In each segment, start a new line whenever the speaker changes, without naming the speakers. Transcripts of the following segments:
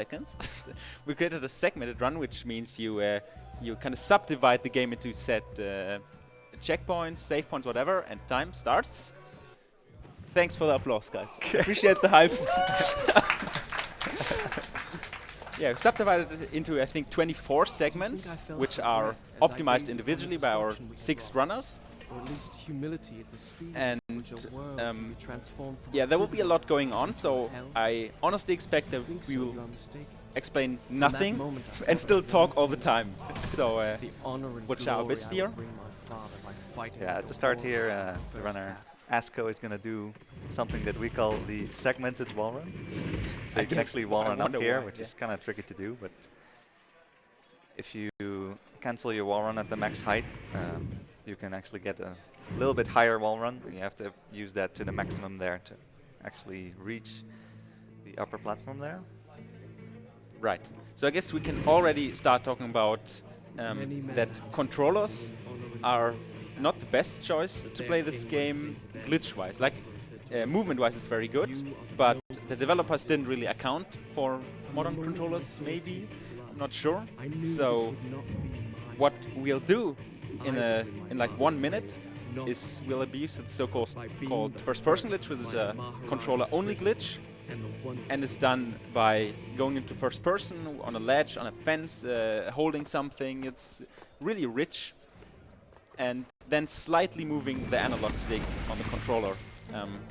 seconds. We created a segmented run, which means you you kind of subdivide the game into set checkpoints, save points, whatever, and time starts. Thanks for the applause, guys. Appreciate the hype. Yeah, subdivided it into, I think, 24 segments, which are optimized individually by our 6 runners. And yeah, there will be a lot going on, so I honestly expect that we will explain nothing and still talk all the time. So watch our best here.
Yeah, to start here, the runner Asko is going to do something that we call the segmented wall run. So you can actually wall run up here, which is kind of tricky to do, but if you cancel your wall run at the max height, you can actually get a little bit higher wall run. You have to use that to the maximum there to actually reach the upper platform there.
Right. So I guess we can already start talking about that controllers are not the best choice to play this game glitch-wise. Like, movement-wise it's very good, but the developers didn't really account for modern controllers, maybe. I'm not sure. So what we'll do in like 1 minute is we'll abuse the so-called first-person glitch, which is a controller-only glitch, and it's done by going into first person on a ledge, on a fence, holding something. It's really rich, and then slightly moving the analog stick on the controller.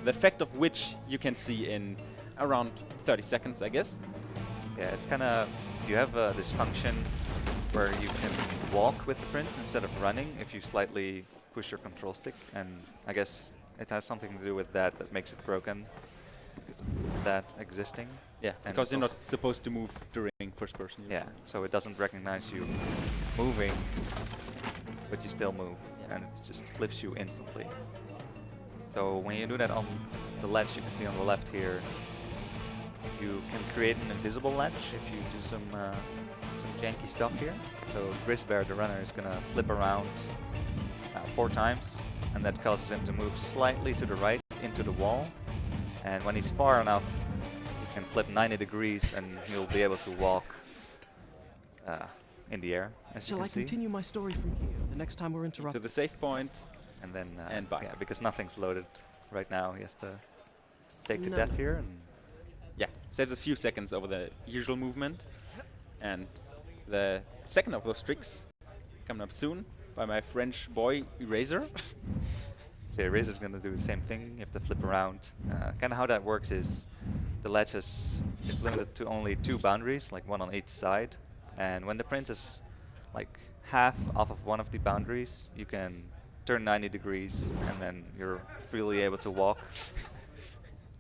The effect of which you can see in around 30 seconds, I guess.
Yeah, it's kind of, you have this function where you can walk with the print instead of running if you slightly push your control stick, and I guess it has something to do with that makes it broken. That existing.
Yeah, because you're not supposed to move during first person.
Yeah, so it doesn't recognize you moving, but you still move, and it just flips you instantly. So when you do that on the ledge, you can see on the left here, you can create an invisible ledge if you do some janky stuff here. So Grisbear, the runner, is gonna flip around 4 times, and that causes him to move slightly to the right into the wall. And when he's far enough, you can flip 90 degrees and he'll be able to walk in the air, as you can see.
Shall I continue my story from here, the next time we're interrupted?
To the save point,
and then
and back.
Yeah, because nothing's loaded right now, he has to take the death here. And
yeah, saves a few seconds over the usual movement. And the second of those tricks coming up soon by my French boy Eraser.
So Eraser's going to do the same thing. You have to flip around. Kind of how that works is the ledge is limited to only 2 boundaries, like 1 on each side. And when the prince is like half off of one of the boundaries, you can turn 90 degrees, and then you're freely able to walk.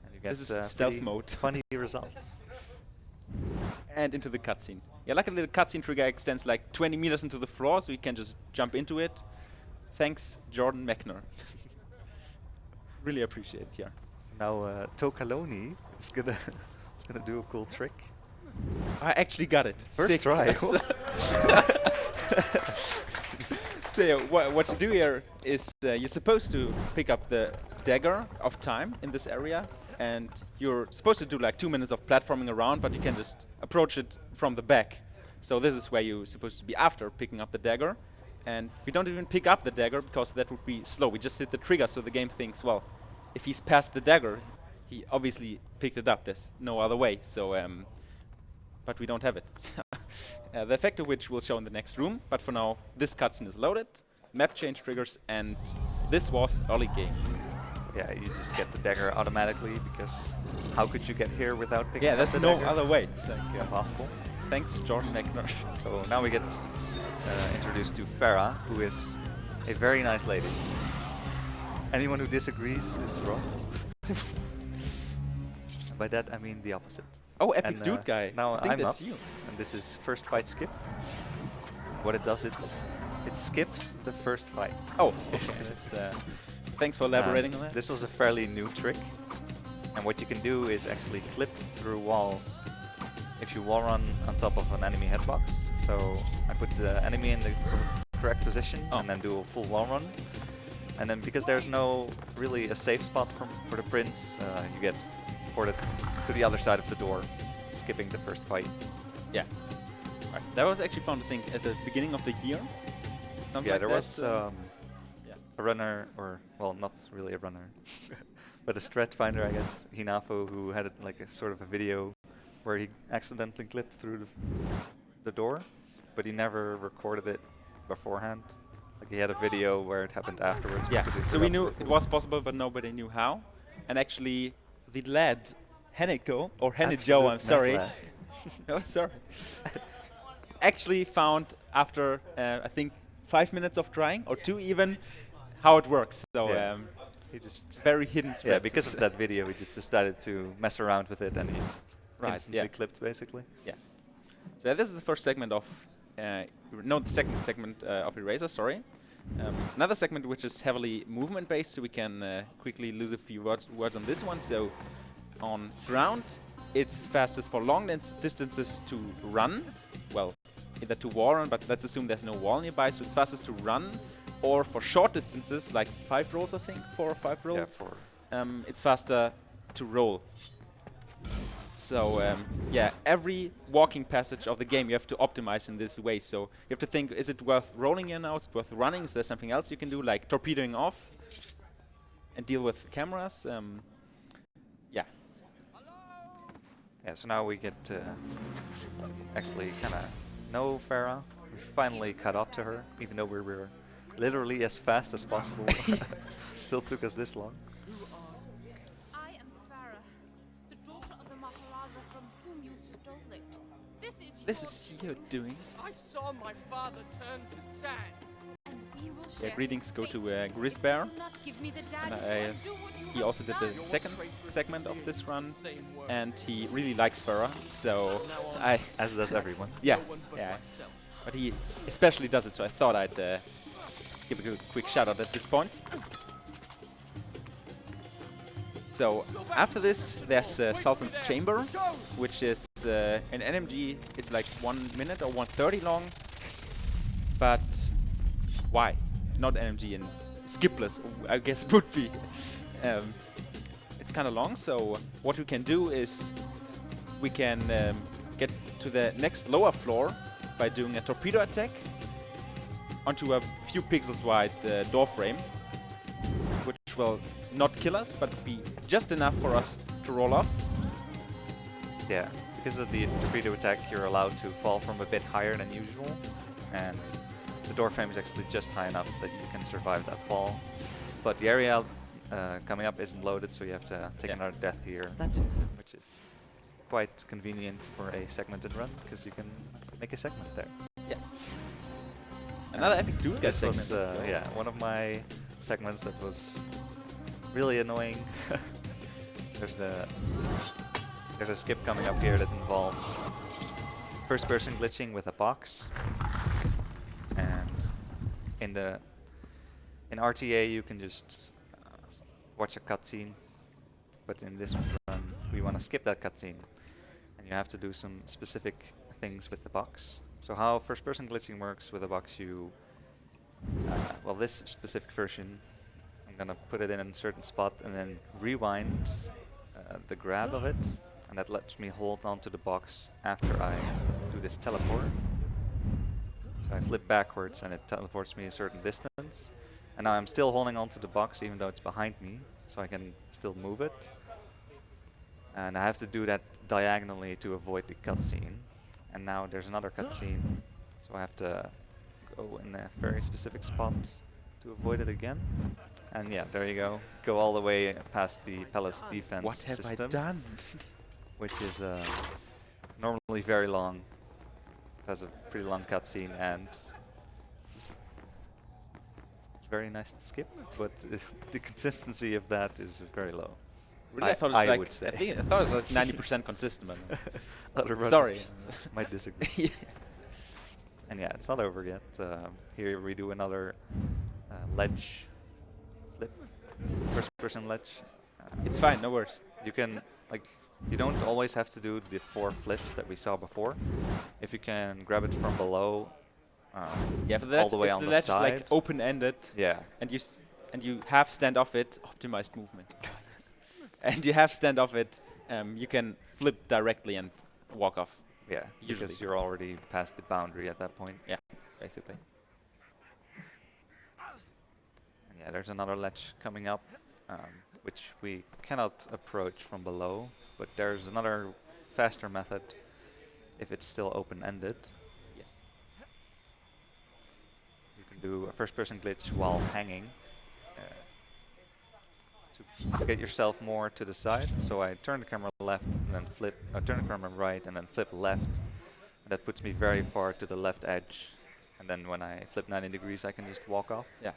And you get
this is stealth mode.
Funny results.
And into the cutscene. Yeah, like a little cutscene trigger extends like 20 meters into the floor, so you can just jump into it. Thanks, Jordan Mechner. Really appreciate it, yeah.
So now Tokaloni is gonna do a cool trick.
I actually got it.
First try.
So what you do here is you're supposed to pick up the Dagger of time in this area, and you're supposed to do like 2 minutes of platforming around, but you can just approach it from the back. So this is where you're supposed to be after picking up the Dagger. And we don't even pick up the Dagger because that would be slow. We just hit the trigger, so the game thinks, well, if he's past the Dagger, he obviously picked it up. There's no other way. So, but we don't have it. The effect of which we'll show in the next room. But for now, this cutscene is loaded, map change triggers, and this was early game.
Yeah, you just get the Dagger automatically, because how could you get here without picking up the Dagger?
Yeah, there's no other way.
It's like impossible.
Thanks, Jordan Mechner.
So now we get introduced to Farah, who is a very nice lady. Anyone who disagrees is wrong. By that I mean the opposite.
Oh, epic dude guy.
Now
I think
I'm
that's
up,
you.
and this is first fight skip. What it does, it skips the first fight.
Oh, that's, thanks for elaborating on that.
This was a fairly new trick, and what you can do is actually clip through walls if you wall run on top of an enemy hitbox. So I put the enemy in the correct position and then do a full wall run. And then because there's no really a safe spot for the prince, you get ported to the other side of the door. skipping the first fight.
Yeah. Right. That was actually fun to think at the beginning of the year. Something
Yeah,
like
there
that,
was a runner, or well, not really a runner, but a stretch finder, I guess, Hinafo, who had like a sort of a video where he accidentally clipped through the door, but he never recorded it beforehand. Like he had a video where it happened afterwards.
Yeah,
because he
so we
forgot to
knew it
record.
was possible, but nobody knew how. And actually, the lad, Heneko, or Henejo, I'm
Absolute
sorry.
mad
Oh, sorry. Actually found after, I think, 5 minutes of trying, or 2 even, how it works. So,
Yeah. He just
very hidden spread.
yeah, because of that video, he just decided to mess around with it, and he just instantly clipped, basically.
Yeah. So this is the first segment of, no, the second segment of Eraser, sorry. Another segment which is heavily movement-based, so we can quickly lose a few words on this one. So on ground, it's fastest for long distances to run. Well, either to wall run, but let's assume there's no wall nearby, so it's fastest to run. Or for short distances, like 5 rolls, I think, 4 or 5 rolls.
Yeah, 4.
It's faster to roll. So yeah, every walking passage of the game you have to optimize in this way. So you have to think, is it worth rolling in now? Is it worth running? Is there something else you can do, like torpedoing off and deal with cameras? Yeah.
Yeah, so now we get to actually kind of know Farah. We finally caught up to her, even though we were literally as fast as possible. Still took us this long.
I am Farah, the daughter of the Maharaja from whom you stole it.
This is your doing.
I saw my father turn to sand.
And we will
Yeah,
share
greetings
his
go
fate.
to Grisbear.
Do not give me the
And
dagger, do what you
he
have
also did the
done.
second segment of this run,
Same words.
and he really likes Farah. So
As does everyone.
yeah,
No one but
yeah.
myself.
But he especially does it, so I thought I'd give a quick shout out at this point. So after this, there's Sultan's Chamber, which is an NMG. It's like 1 minute or 1:30 long. But why? Not NMG and skipless, I guess it would be. It's kind of long, so what we can do is we can get to the next lower floor by doing a torpedo attack onto a few pixels wide door frame, which will not kill us, but be just enough for us to roll off.
Yeah, because of the torpedo attack, you're allowed to fall from a bit higher than usual, and the door frame is actually just high enough that you can survive that fall. But the area coming up isn't loaded, so you have to take another death here, which is quite convenient for a segmented run, because you can make a segment there.
Yeah. Another epic duel
This
segment.
was
let's go.
yeah, one of my segments that was really annoying. There's a skip coming up here that involves first-person glitching with a box, and in RTA you can just watch a cutscene, but in this run we want to skip that cutscene, and you have to do some specific things with the box. So how first-person glitching works with a box, you well, this specific version, I'm gonna put it in a certain spot and then rewind the grab of it, and that lets me hold onto the box after I do this teleport. So I flip backwards and it teleports me a certain distance, and now I'm still holding onto the box even though it's behind me, so I can still move it. And I have to do that diagonally to avoid the cutscene. And now there's another cutscene, so I have to go in a very specific spot to avoid it again. And yeah, there you go. Go all the way past the palace defense
What have
system,
I done?
which is normally very long. It has a pretty long cutscene, and it's very nice to skip, but the consistency of that is very low.
Really, I thought it was
I
like
would say.
I thought it was like 90% consistent. But
Other
sorry.
runners might disagree.
Yeah.
And yeah, it's not over yet. Here we do another ledge flip, first-person ledge.
It's fine, no worries.
You can, like, you don't always have to do the 4 flips that we saw before. If you can grab it from below,
Yeah, for
all the way on
the
the
ledge
side.
is like open-ended,
Yeah,
and you have stand off it, optimized movement. And you have stand off it, you can flip directly and walk off.
Yeah,
Usually.
because you're already past the boundary at that point.
Yeah, basically.
And yeah, there's another ledge coming up, which we cannot approach from below, but there's another faster method if it's still open-ended.
Yes.
You can do a first-person glitch while hanging to get yourself more to the side. So I turn the camera left and then flip, turn the camera right and then flip left. And that puts me very far to the left edge. And then when I flip 90 degrees, I can just walk off.
Yeah.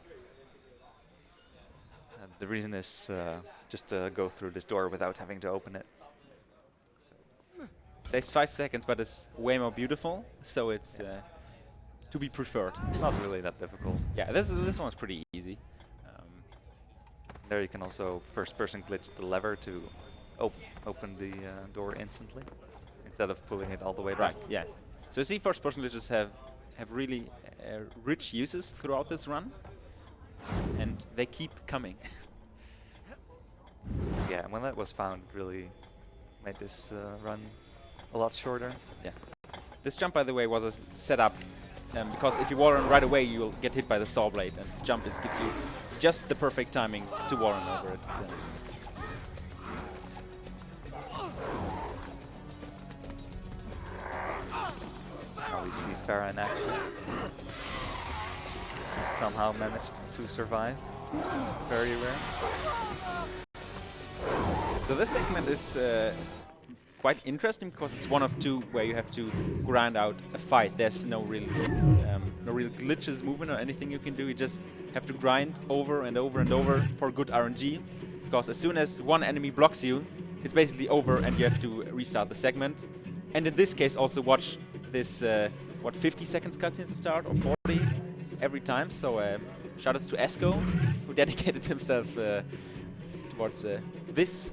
The reason is just to go through this door without having to open it.
Saves 5 seconds, but it's way more beautiful, so it's to be preferred.
It's not really that difficult.
Yeah, this one's pretty easy.
There you can also first-person glitch the lever to open the door instantly, instead of pulling it all the way back.
Right, yeah. So see, first-person glitches have really rich uses throughout this run, and they keep coming.
Yeah, when that was found, it really made this run a lot shorter.
Yeah. This jump, by the way, was set up because if you wall run right away, you'll get hit by the saw blade, and jump gives you just the perfect timing to wall run over it.
Now we see Farah in action. She somehow managed to survive. It's very rare.
So this segment is quite interesting because it's one of two where you have to grind out a fight. There's no real glitches, movement, or anything you can do. You just have to grind over and over and over for good RNG. Because as soon as one enemy blocks you, it's basically over and you have to restart the segment. And in this case, also watch this 50 seconds cutscene to start or 40 every time. So shout outs to Esco, who dedicated himself towards this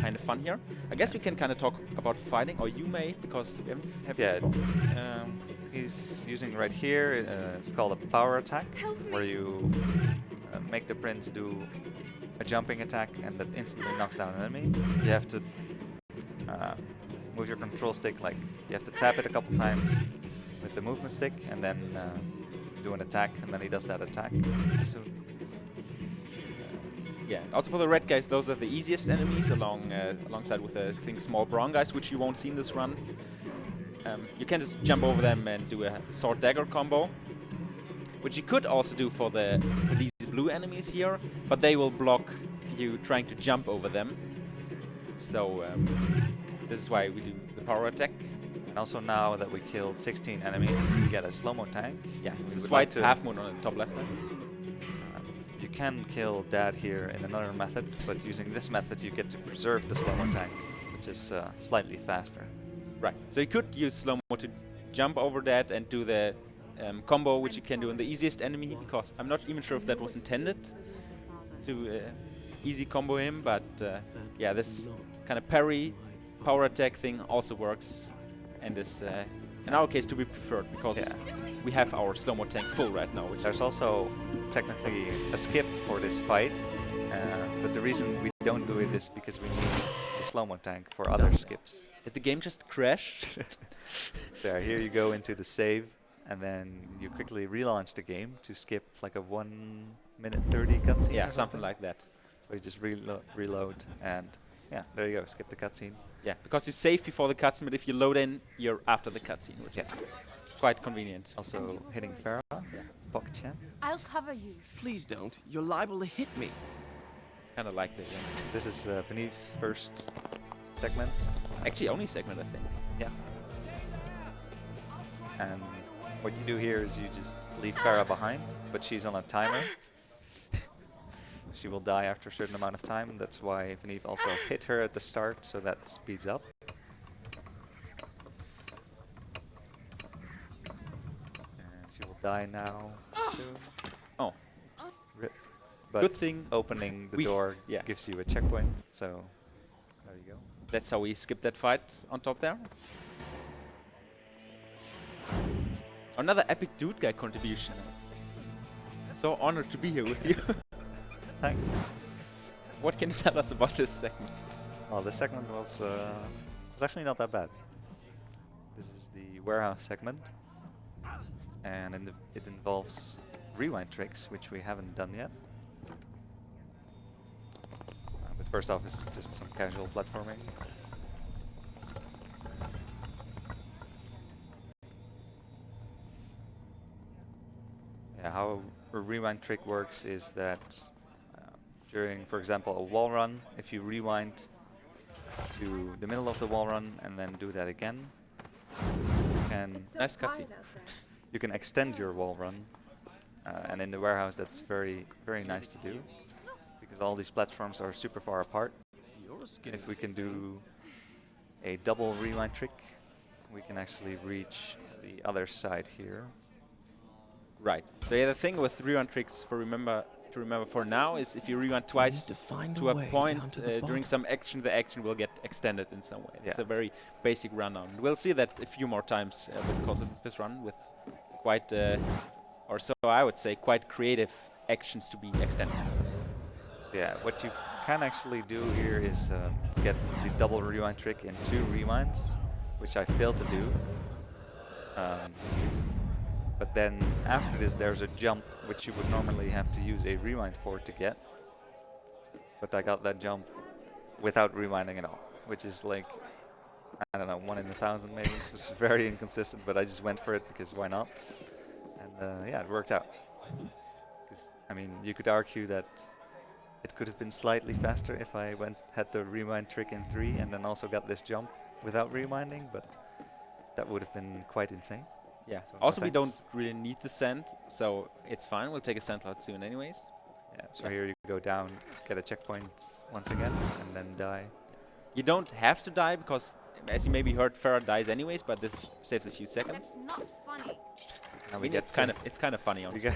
kind of fun here. I guess we can kind of talk about fighting, or you may, because we haven't
Yeah,
before.
he's using right here, it's called a power attack, where you make the prince do a jumping attack and that instantly knocks down an enemy. You have to move your control stick, like you have to tap it a couple times with the movement stick and then do an attack, and then he does that attack. So
Yeah, also for the red guys, those are the easiest enemies alongside with the small brown guys, which you won't see in this run. You can just jump over them and do a sword dagger combo, which you could also do for these blue enemies here, but they will block you trying to jump over them. So this is why we do the power attack.
and also now that we killed 16 enemies, we get a slow-mo tank.
Yeah, this
We
is
would
white
like to-
half moon on the top left.
You can kill Dad here in another method, but using this method you get to preserve the slow-mo tank, which is slightly faster.
Right. So you could use slow-mo to jump over that and do the combo, which you can do on the easiest enemy, because I'm not even sure if that was intended to easy combo him, but yeah, this kind of parry power attack thing also works, and is in our case to be preferred, because we have our slow-mo tank full right now. Which
There's also technically a skip for this fight, but the reason we don't do it is because we need the slow-mo tank for other skips.
Did the game just crash?
There, here you go into the save, and then you quickly relaunch the game to skip like a 1:30 cutscene.
Yeah,
or
something like that.
So you just reload, and yeah, there you go, skip the cutscene.
Yeah, because you save before the cutscene, but if you load in, you're after the cutscene, which is quite convenient.
Also hitting Farah, Bok-chan.
I'll cover you.
Please don't. You're liable to hit me.
It's kind of like this.
This is Vaniv's first segment.
Actually, only segment, I think.
Yeah. And what you do here is you just leave Farah behind, but she's on a timer. She will die after a certain amount of time, and that's why Vaniv also hit her at the start, so that speeds up. And she will die now soon.
Oh,
Rip. But
good thing
opening the
we-
door
yeah.
gives you a checkpoint, so there you go.
that's how we skipped that fight on top there. Another epic dude guy contribution. So honored to be here with you.
Thanks.
What can you tell us about this segment?
Well, this segment was It's actually not that bad. This is the warehouse segment, and it involves rewind tricks, which we haven't done yet. But first off is just some casual platforming. Yeah, how a rewind trick works is that during, for example, a wall run, if you rewind to the middle of the wall run and then do that again,
Nice cutscene.
you can extend your wall run. And in the warehouse, that's very, very nice to do, because all these platforms are super far apart. If we can do a double rewind trick, we can actually reach the other side here.
Right. So yeah, the thing with rewind tricks to remember for now is if you rewind twice to a point during some action, the action will get extended in some way.
Yeah.
It's a very basic rundown. We'll see that a few more times over the course of this run with quite, or so I would say, quite creative actions to be extended.
So yeah, what you can actually do here is get the double rewind trick in 2 rewinds, which I failed to do. But then after this there's a jump which you would normally have to use a rewind for to get. But I got that jump without rewinding at all, which is like, I don't know, 1 in 1,000 maybe. It's very inconsistent, but I just went for it because why not? And yeah, it worked out. Because I mean, you could argue that it could have been slightly faster if I had the rewind trick in 3 and then also got this jump without rewinding, but that would have been quite insane.
Yeah.
So
Also,
no
we don't
thanks.
really need the sand, so it's fine. We'll take a sand lot soon anyways.
Yeah, so here you go down, get a checkpoint once again, and then die.
You don't have to die because, as you maybe heard, Farah dies anyways, but this saves a few seconds.
That's not funny.
And
I mean, it's kind of funny,
we
honestly.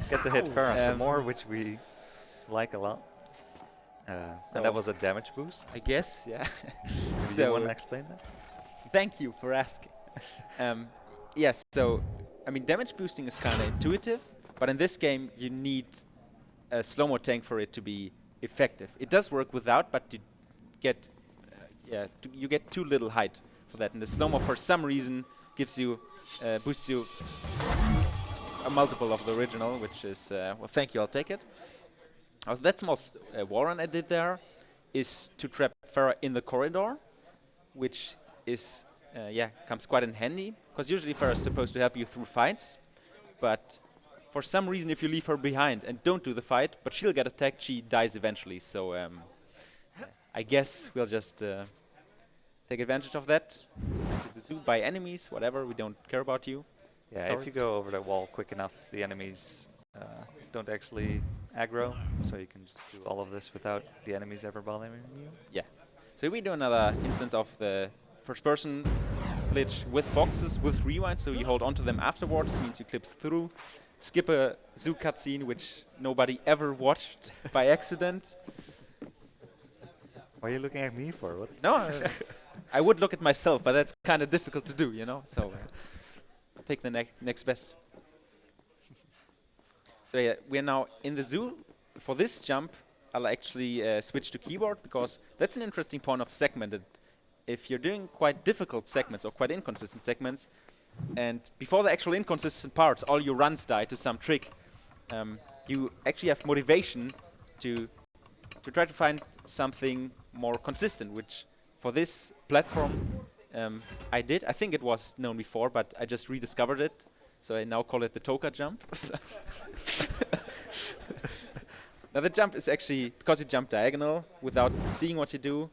get to hit Farah some
Um,
more, which we like a lot.
So
And that was a damage boost.
I guess, yeah.
Do you want to explain that?
Thank you for asking. Yes, so, I mean, damage boosting is kind of intuitive, but in this game, you need a slow-mo tank for it to be effective. It does work without, but you get, you get too little height for that. And the slow-mo, for some reason, gives you, boosts you a multiple of the original, which is, well, thank you, I'll take it. That's most wall run I did there, is to trap Farah in the corridor, which is, comes quite in handy, because usually Farah is supposed to help you through fights, but for some reason if you leave her behind and don't do the fight, but she'll get attacked, she dies eventually, so I guess we'll just take advantage of that, enter the zoo, buy enemies, whatever, we don't care about you.
Yeah,
Sorry.
if you go over that wall quick enough, the enemies don't actually aggro, so you can just do all of this without the enemies ever bothering you.
Yeah. So we do another instance of the first-person glitch with boxes, with rewind, so you hold on to them afterwards, means you clips through, skip a zoo cutscene, which nobody ever watched by accident.
What are you looking at me for? What?
No, I would look at myself, but that's kind of difficult to do, you know, so I'll take the next best. So yeah, we're now in the zoo. For this jump, I'll actually switch to keyboard, because that's an interesting point of segmented. If you're doing quite difficult segments or quite inconsistent segments, and before the actual inconsistent parts, all your runs die to some trick, you actually have motivation to try to find something more consistent, which for this platform I did. I think it was known before, but I just rediscovered it, so I now call it the Toka jump. Now the jump is actually, because you jump diagonal without seeing what you do,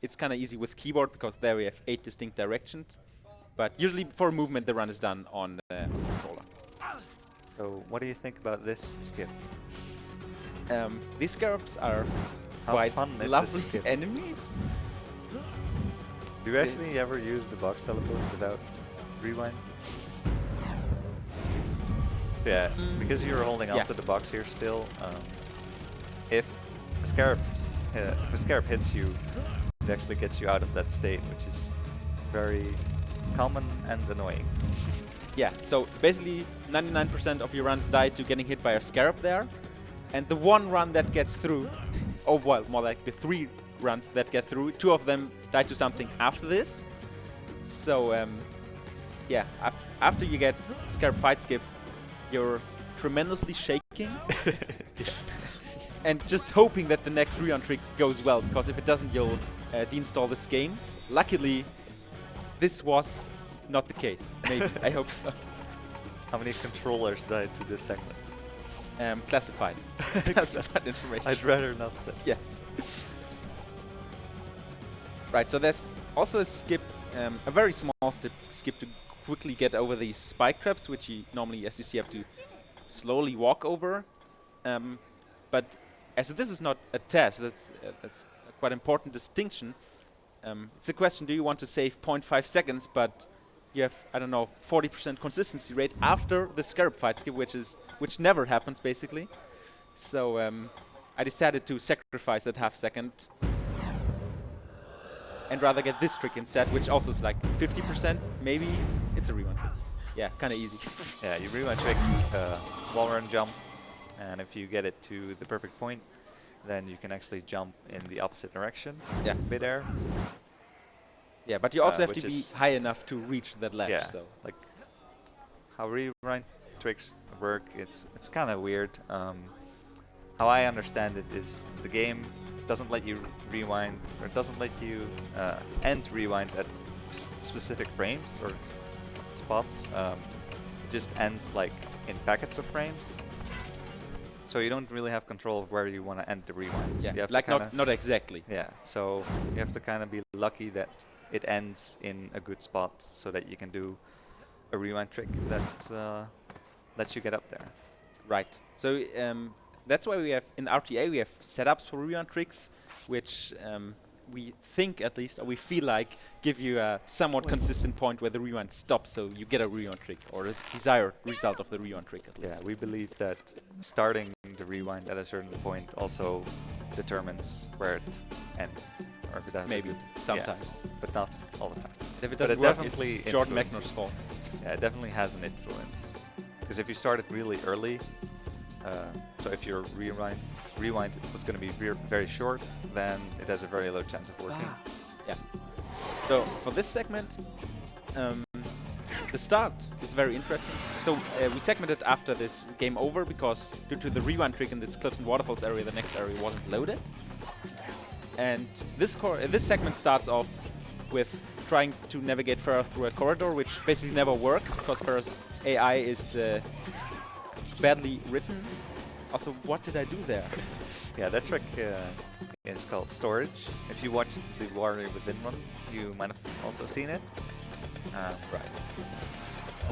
it's kind of easy with keyboard, because there we have 8 distinct directions. But usually for movement, the run is done on the controller.
So what do you think about this skip?
These scarabs are
How
quite
fun is this
lovely
skip?
enemies.
Do you actually ever use the box teleport without rewind? So yeah, because you're holding onto the box here still, if a scarab hits you, it actually gets you out of that state, which is very common and annoying.
Yeah, so basically 99% of your runs die to getting hit by a scarab there, and the one run that gets through, oh well, more like the 3 runs that get through. 2 of them die to something after this. So yeah, after you get Scarab Fight Skip, you're tremendously shaking and just hoping that the next Rion trick goes well, because if it doesn't, you'll deinstall this game. Luckily, this was not the case. Maybe. I hope so.
How many controllers died to this segment?
Classified. Classified information.
I'd rather not say.
Yeah. Right, so there's also a skip, a very small skip to quickly get over these spike traps, which you normally, as you see, have to slowly walk over. But as this is not a test, that's a quite important distinction. It's a question: do you want to save 0.5 seconds, but you have, I don't know, 40% consistency rate after the Scarab Fight Skip, which never happens basically. So I decided to sacrifice that half second and rather get this trick instead, which also is like 50%. Maybe it's a rewind trick. Yeah, kind of easy.
Yeah, you rewind trick, wall run jump, and if you get it to the perfect point, then you can actually jump in the opposite direction.
Yeah.
Midair.
Yeah, but you also have
which
to be
is
high enough to reach that ledge.
Yeah,
So
like how rewind tricks work, it's kind of weird. How I understand it is the game doesn't let you rewind, or doesn't let you end rewind at specific frames or spots. It just ends like in packets of frames. So you don't really have control of where you want to end the rewind.
yeah,
You have
like
to
not exactly.
yeah, so you have to kind of be lucky that it ends in a good spot so that you can do a rewind trick that lets you get up there.
Right. So that's why we have in RTA we have setups for rewind tricks, which we think at least, or we feel like, give you a somewhat consistent point where the rewind stops, so you get a rewind trick, or a desired result of the rewind trick at least.
Yeah, we believe that starting the rewind at a certain point also determines where it ends, or if it does.
Maybe sometimes,
but not all the time.
if it
But
doesn't
it
work,
definitely
it's Jordan
influences.
Mechner's fault.
Yeah, it definitely has an influence. Because if you start it really early, so if your rewind was going to be very short, then it has a very low chance of working.
Yeah. So for this segment, the start is very interesting. So we segmented after this game over because due to the rewind trick in this cliffs and waterfalls area, the next area wasn't loaded. And this segment starts off with trying to navigate Farah through a corridor, which basically never works because Farah's AI is badly written. Also, what did I do there?
Yeah, that trick is called storage. If you watched the Warrior Within one, you might have also seen it.
Right.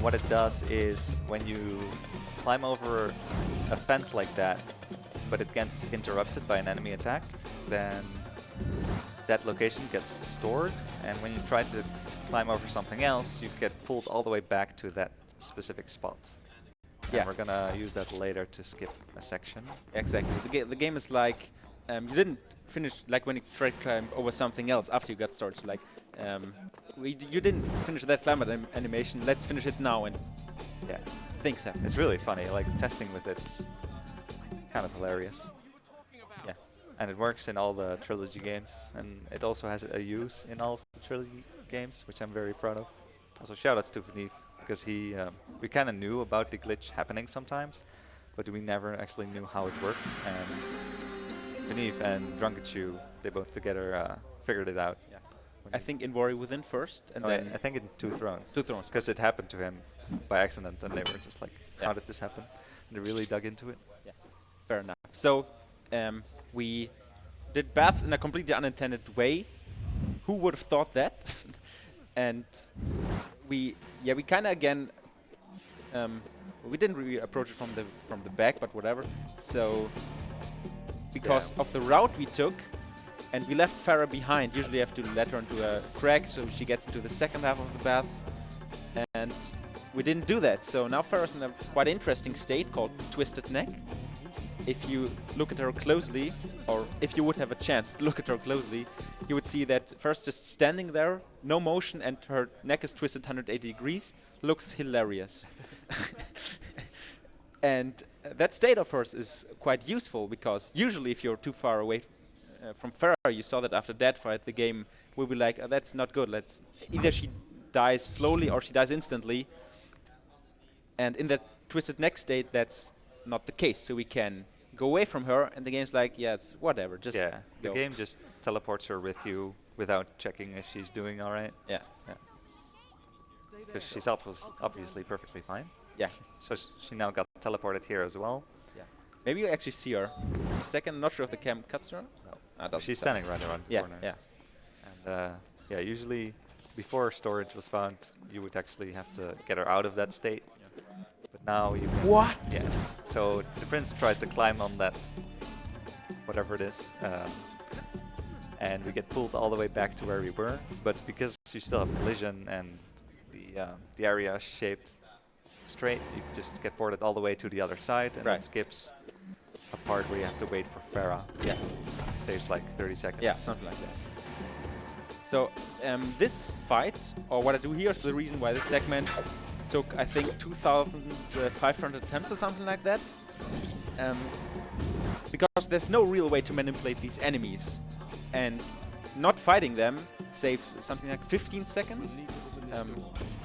What it does is when you climb over a fence like that, but it gets interrupted by an enemy attack, then that location gets stored, and when you try to climb over something else, you get pulled all the way back to that specific spot.
Yeah.
And we're gonna use that later to skip a section.
Exactly. The game is like you didn't finish like when you tried to climb over something else after you got started. Like you didn't finish that climb animation. Let's finish it now, and
Yeah,
things happen.
it's really funny. Like testing with it's kind of hilarious.
Yeah.
And it works in all the trilogy games, and it also has a use in all of the trilogy games, which I'm very proud of. Also, shoutouts to Vanif, because we kind of knew about the glitch happening sometimes, but we never actually knew how it worked. And Vanif and Drunkachu, they both together figured it out.
Yeah. I think in Warrior Within first, and then
I think in Two Thrones.
Two Thrones.
Because it happened to him by accident, and they were just like,
Yeah.
how did this happen? And they really dug into it.
Yeah, fair enough. So we did baths in a completely unintended way. Who would have thought that? And we kind of again we didn't really approach it from the back, but whatever. So because of the route we took, and we left Farah behind. Usually you have to let her into a crack so she gets into the second half of the baths, and we didn't do that. So now Farah's in a quite interesting state called Twisted Neck. If you look at her closely, or if you would have a chance to look at her closely, you would see that first just standing there, no motion, and her neck is twisted 180 degrees, looks hilarious. And that state of hers is quite useful, because usually if you're too far away from Farah, you saw that after that fight, the game will be like, oh, that's not good. Let's either she dies slowly or she dies instantly. And in that twisted neck state, that's not the case. So we can go away from her, and the game's like, yeah, it's whatever. Just
Yeah, the
go.
game just teleports her with you without checking if she's doing all right.
Yeah,
Because she's obviously perfectly fine.
yeah.
So she now got teleported here as well.
Maybe you actually see her. A second, I'm not sure if the cam cuts her. No.
She's standing right around the
Yeah,
corner.
yeah.
And yeah, usually before storage was found, you would actually have to get her out of that state. But now you can.
What?
Yeah. So the prince tries to climb on that, whatever it is, and we get pulled all the way back to where we were. But because you still have collision and the area is shaped straight, you just get ported all the way to the other side, and it skips a part where you have to wait for Farah.
Yeah.
Saves like 30 seconds.
Yeah, something like that. So this fight, or what I do here, is the reason why this segment took, I think, 2,500 attempts or something like that. Because there's no real way to manipulate these enemies. And not fighting them saves something like 15 seconds.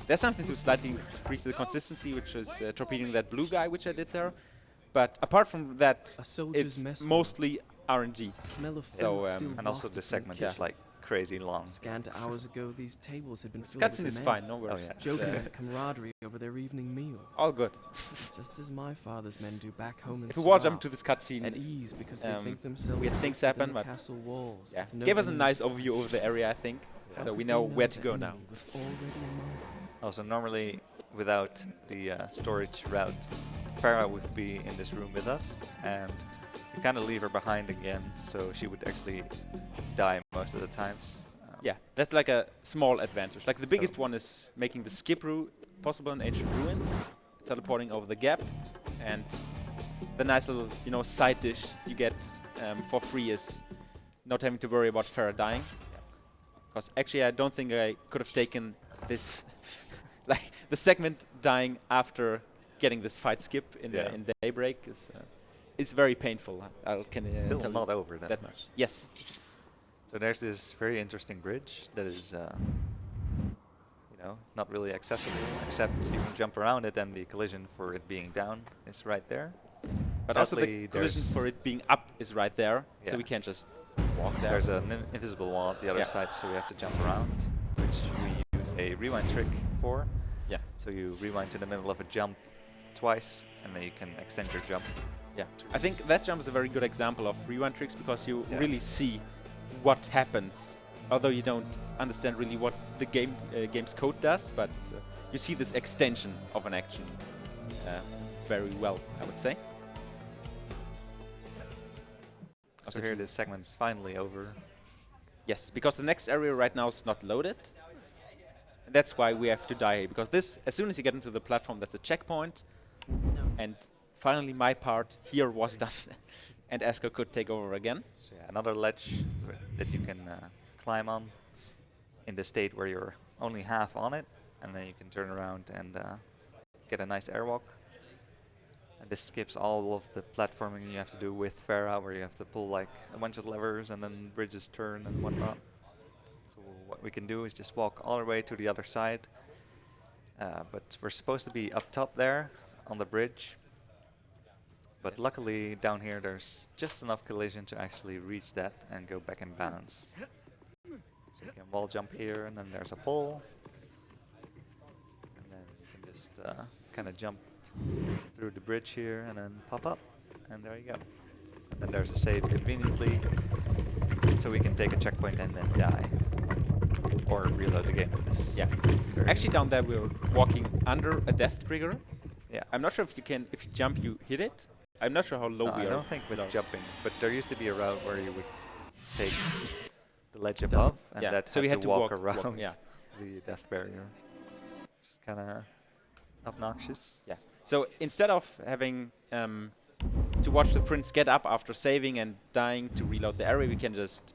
There's something to slightly increase the consistency, which is torpedoing that blue guy, which I did there. But apart from that, it's mostly RNG.
Smell of
So,
and also the segment is like crazy long.
Scant hours ago, these tables had been filled
Cutscene
with
is
men,
fine, no worries.
Oh, yeah.
joking and camaraderie over their evening meal,
All good.
just as my father's men do back home in
If we wall jump
Swarth,
to this
at
cutscene,
ease because they think themselves
weird
safe
things
within
happen,
the
but
castle walls.
yeah,
with no
gave us a
enemies.
nice overview of the area, I think.
How
So we
could
know
they
where
the
to go now.
enemy was already among them?
Also, normally without the storage route, Farah would be in this room with us, and we kind of leave her behind again, so she would actually die most of the times.
Yeah, that's like a small advantage. Like the biggest one is making the skip route possible in Ancient Ruins, teleporting over the gap, and the nice little, side dish you get for free is not having to worry about Farah dying. Because actually, I don't think I could have taken this, like the segment dying after getting this fight skip in the Daybreak is it's very painful. I can
Still
tell
not
you
over that much.
Yes.
So there's this very interesting bridge that is, not really accessible, except you can jump around it, and the collision for it being down is right there.
But also the
Sadly,
collision
there's-
for it being up is right there, so
Yeah.
we can't just walk there.
There's an invisible wall at the other side, so we have to jump around, which we use a rewind trick for.
Yeah.
So you rewind to the middle of a jump twice, and then you can extend your jump.
Yeah, I think that jump is a very good example of rewind tricks because you
Yeah.
really see what happens, although you don't understand really what the game's code does, but you see this extension of an action very well, I would say.
So here this segment's finally over.
Yes, because the next area right now is not loaded. And that's why we have to die here, because this, as soon as you get into the platform, that's a checkpoint. And finally my part here was done, and Esker could take over again.
So yeah, another ledge that you can climb on in the state where you're only half on it, and then you can turn around and get a nice airwalk. And this skips all of the platforming you have to do with Farah, where you have to pull like a bunch of levers and then bridges turn and whatnot. So what we can do is just walk all the way to the other side. But we're supposed to be up top there on the bridge. But luckily down here there's just enough collision to actually reach that and go back in bounds. So you can wall jump here, and then there's a pole. And then you can just kind of jump through the bridge here and then pop up, and there you go. And then there's a save conveniently, so we can take a checkpoint and then die. Or reload the game in this.
Yeah. Actually down there we're walking under a death trigger.
Yeah.
I'm not sure if you jump, you hit it. I'm not sure how low
No,
we
I
are.
don't think with jumping, but there used to be a route where you would take the ledge above, and
Yeah,
that
so we had to
walk
walk
around
yeah.
the death barrier. Just kind of obnoxious.
Yeah. So instead of having to watch the prince get up after saving and dying to reload the area, we can just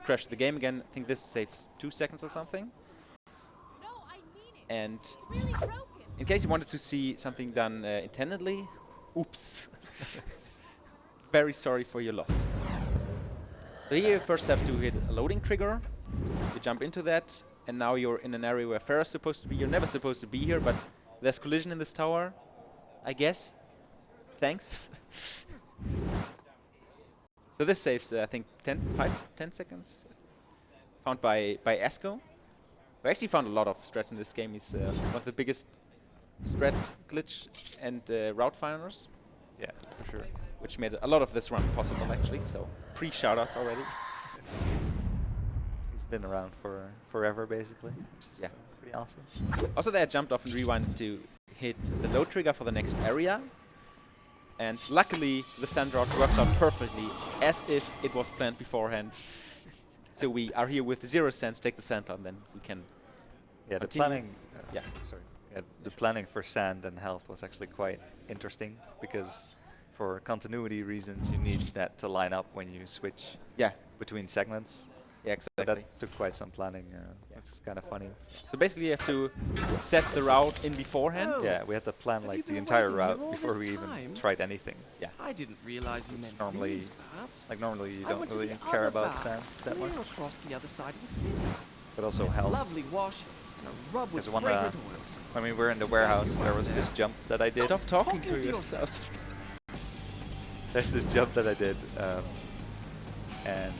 crash the game again. I think this saves 2 seconds or something.
No, I mean it.
And
It's really broken.
in case you wanted to see something done intendedly, oops. Very sorry for your loss. So here you first have to hit a loading trigger. You jump into that, and now you're in an area where Farah's supposed to be. You're never supposed to be here, but there's collision in this tower, I guess. Thanks. So this saves, I think, 10 seconds. Found by Esco. We actually found a lot of strats in this game. He's one of the biggest strat glitch and route finders.
Yeah, for sure.
Which made a lot of this run possible, actually. So pre-shoutouts already.
He's been around for forever, basically. Which is pretty awesome.
Also, there I jumped off and rewinded to hit the load trigger for the next area. And luckily, the sand route works out perfectly, as if it was planned beforehand. So we are here with 0 cents, take the sand out, and then we can
Yeah, the
continue.
planning. Sorry. Yeah, the planning for sand and health was actually quite interesting because, for continuity reasons, you need that to line up when you switch between segments.
Yeah,
So
exactly.
that took quite some planning. It's kind of funny.
So basically, you have to set the route in beforehand.
Oh.
Yeah, we had to plan
Have
like
you
the
been
entire
waiting here
route
all
before
this
we even
time?
tried anything.
I didn't realize you meant
Normally-
these parts.
Like normally you
I
don't
went to
really
the
care
other
about
baths,
sands that
clear
much,
across the other side of the city.
but also health.
Lovely wash and a rub with
Because
fragrant oils.
when we were in the warehouse, there was this jump that I did.
Stop talking
Talking
to
to
yourself.
There's this jump that I did, and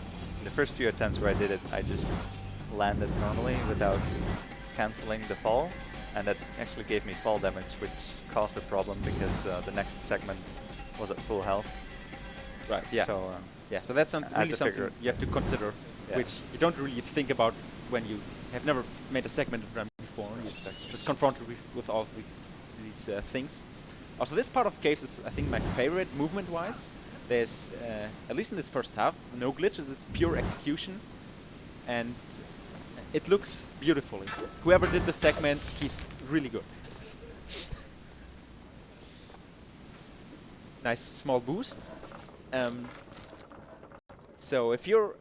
the first few attempts where I did it, I just landed normally without cancelling the fall, and that actually gave me fall damage, which caused a problem because the next segment was at full health.
Right. Yeah.
So
So that's
I had
really
to
something
figure it.
you have to consider,
Yeah.
which you don't really think about when you have never made a segmented run before. You're just confronted with all these things. Also, this part of caves is, I think, my favorite movement-wise. There's, at least in this first half, no glitches. It's pure execution, and it looks beautifully. Whoever did the segment, he's really good. Nice small boost. So if you're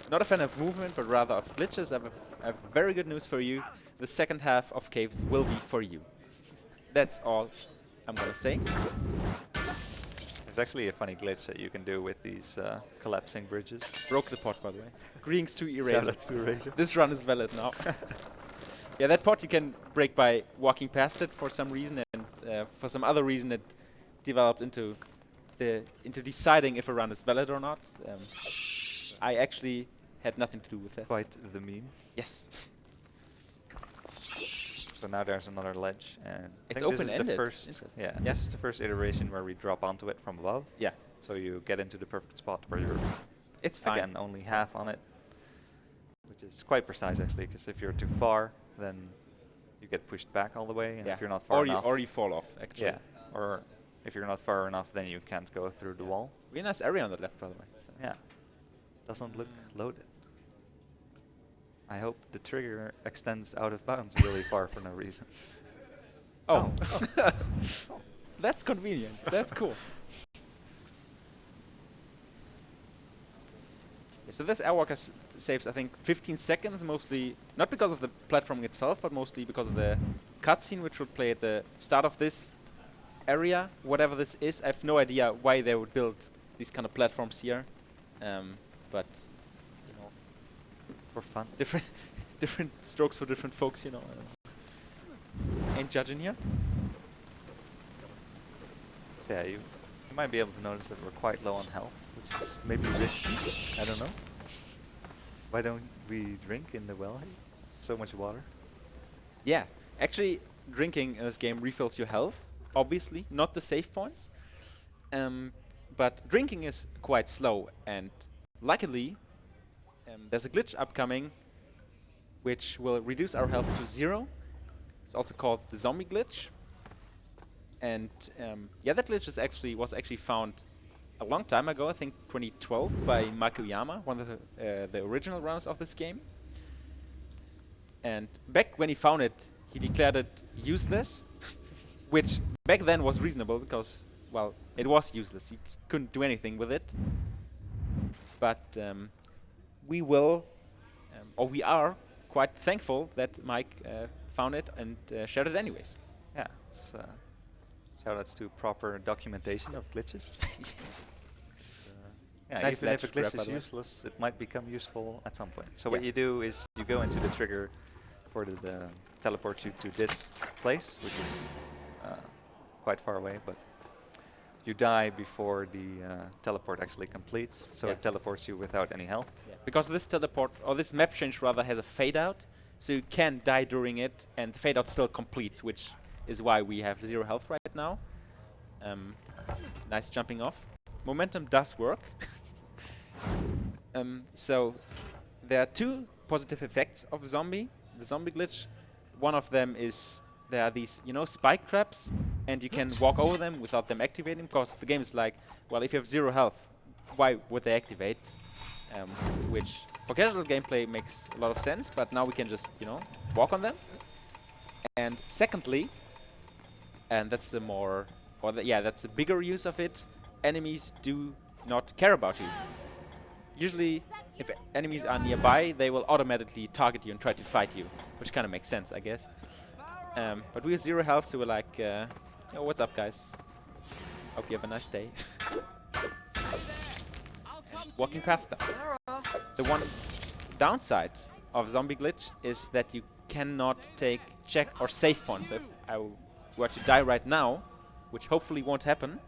not a fan of movement, but rather of glitches, I have very good news for you. The second half of Caves will be for you. That's all I'm gonna say.
there's actually a funny glitch that you can do with these collapsing bridges.
Broke the pot, by the way. Greetings to Eraser.
Shoutouts to Eraser.
This run is valid now. Yeah, that pot you can break by walking past it for some reason, and for some other reason it developed into deciding if a run is valid or not. I actually had nothing to do with that.
Quite the meme.
Yes.
So now there's another ledge, and I
It's
think this is
open-ended.
the first.
Interesting.
Yeah,
Yeah.
this is the first iteration where we drop onto it from above.
Yeah.
So you get into the perfect spot where you're
It's fine.
again only half on it, which is quite precise actually. Because if you're too far, then you get pushed back all the way, and
Yeah.
if you're not far enough,
or you fall off, actually.
yeah, or if you're not far enough, then you can't go through the wall.
Really nice area on the left, by the way. So
Yeah, doesn't look loaded. I hope the trigger extends out of bounds really far for no reason.
Oh. That's convenient. That's cool. So this airwalker saves, I think, 15 seconds, mostly not because of the platforming itself, but mostly because of the cutscene, which would play at the start of this area, whatever this is. I have no idea why they would build these kind of platforms here, but you know,
For fun.
different strokes for different folks, you know. Ain't judging here.
So yeah, you might be able to notice that we're quite low on health, which is maybe risky. I don't know. Why don't we drink in the well? So much water.
Yeah, actually, drinking in this game refills your health. Obviously, not the save points. But drinking is quite slow, and luckily, there's a glitch upcoming which will reduce our health to 0. It's also called the zombie glitch. And yeah, that glitch was actually found a long time ago, I think 2012, by Makuyama, one of the original runners of this game. And back when he found it, he declared it useless, which back then was reasonable because, well, it was useless. You couldn't do anything with it. But we are quite thankful that Mike found it and shared it anyways.
Yeah. It's, shoutouts to proper documentation of glitches. Yeah,
Nice
even if a
ledge grab,
glitch
by
is
the way.
useless, it might become useful at some point. So
Yeah.
what you do is you go into the trigger for the teleport you to this place, which is quite far away, but you die before the teleport actually completes, so
Yeah.
it teleports you without any health.
Yeah. Because this teleport, or this map change rather, has a fade out, so you can die during it, and the fade out still completes, which is why we have 0 health right now. Nice jumping off. Momentum does work. So there are 2 positive effects of the zombie glitch. One of them is there are these, you know, spike traps, and you can walk over them without them activating, because the game is like, well, if you have 0 health, why would they activate? Which for casual gameplay makes a lot of sense, but now we can just, you know, walk on them. And secondly, and that's the more, or that's a bigger use of it, enemies do not care about you. Usually, if enemies are nearby, they will automatically target you and try to fight you, which kind of makes sense, I guess. But we have 0 health, so we're like, oh, what's up, guys? Hope you have a nice day. Walking past them. The one downside of zombie glitch is that you cannot take check or save points. So if I were to die right now, which hopefully won't happen,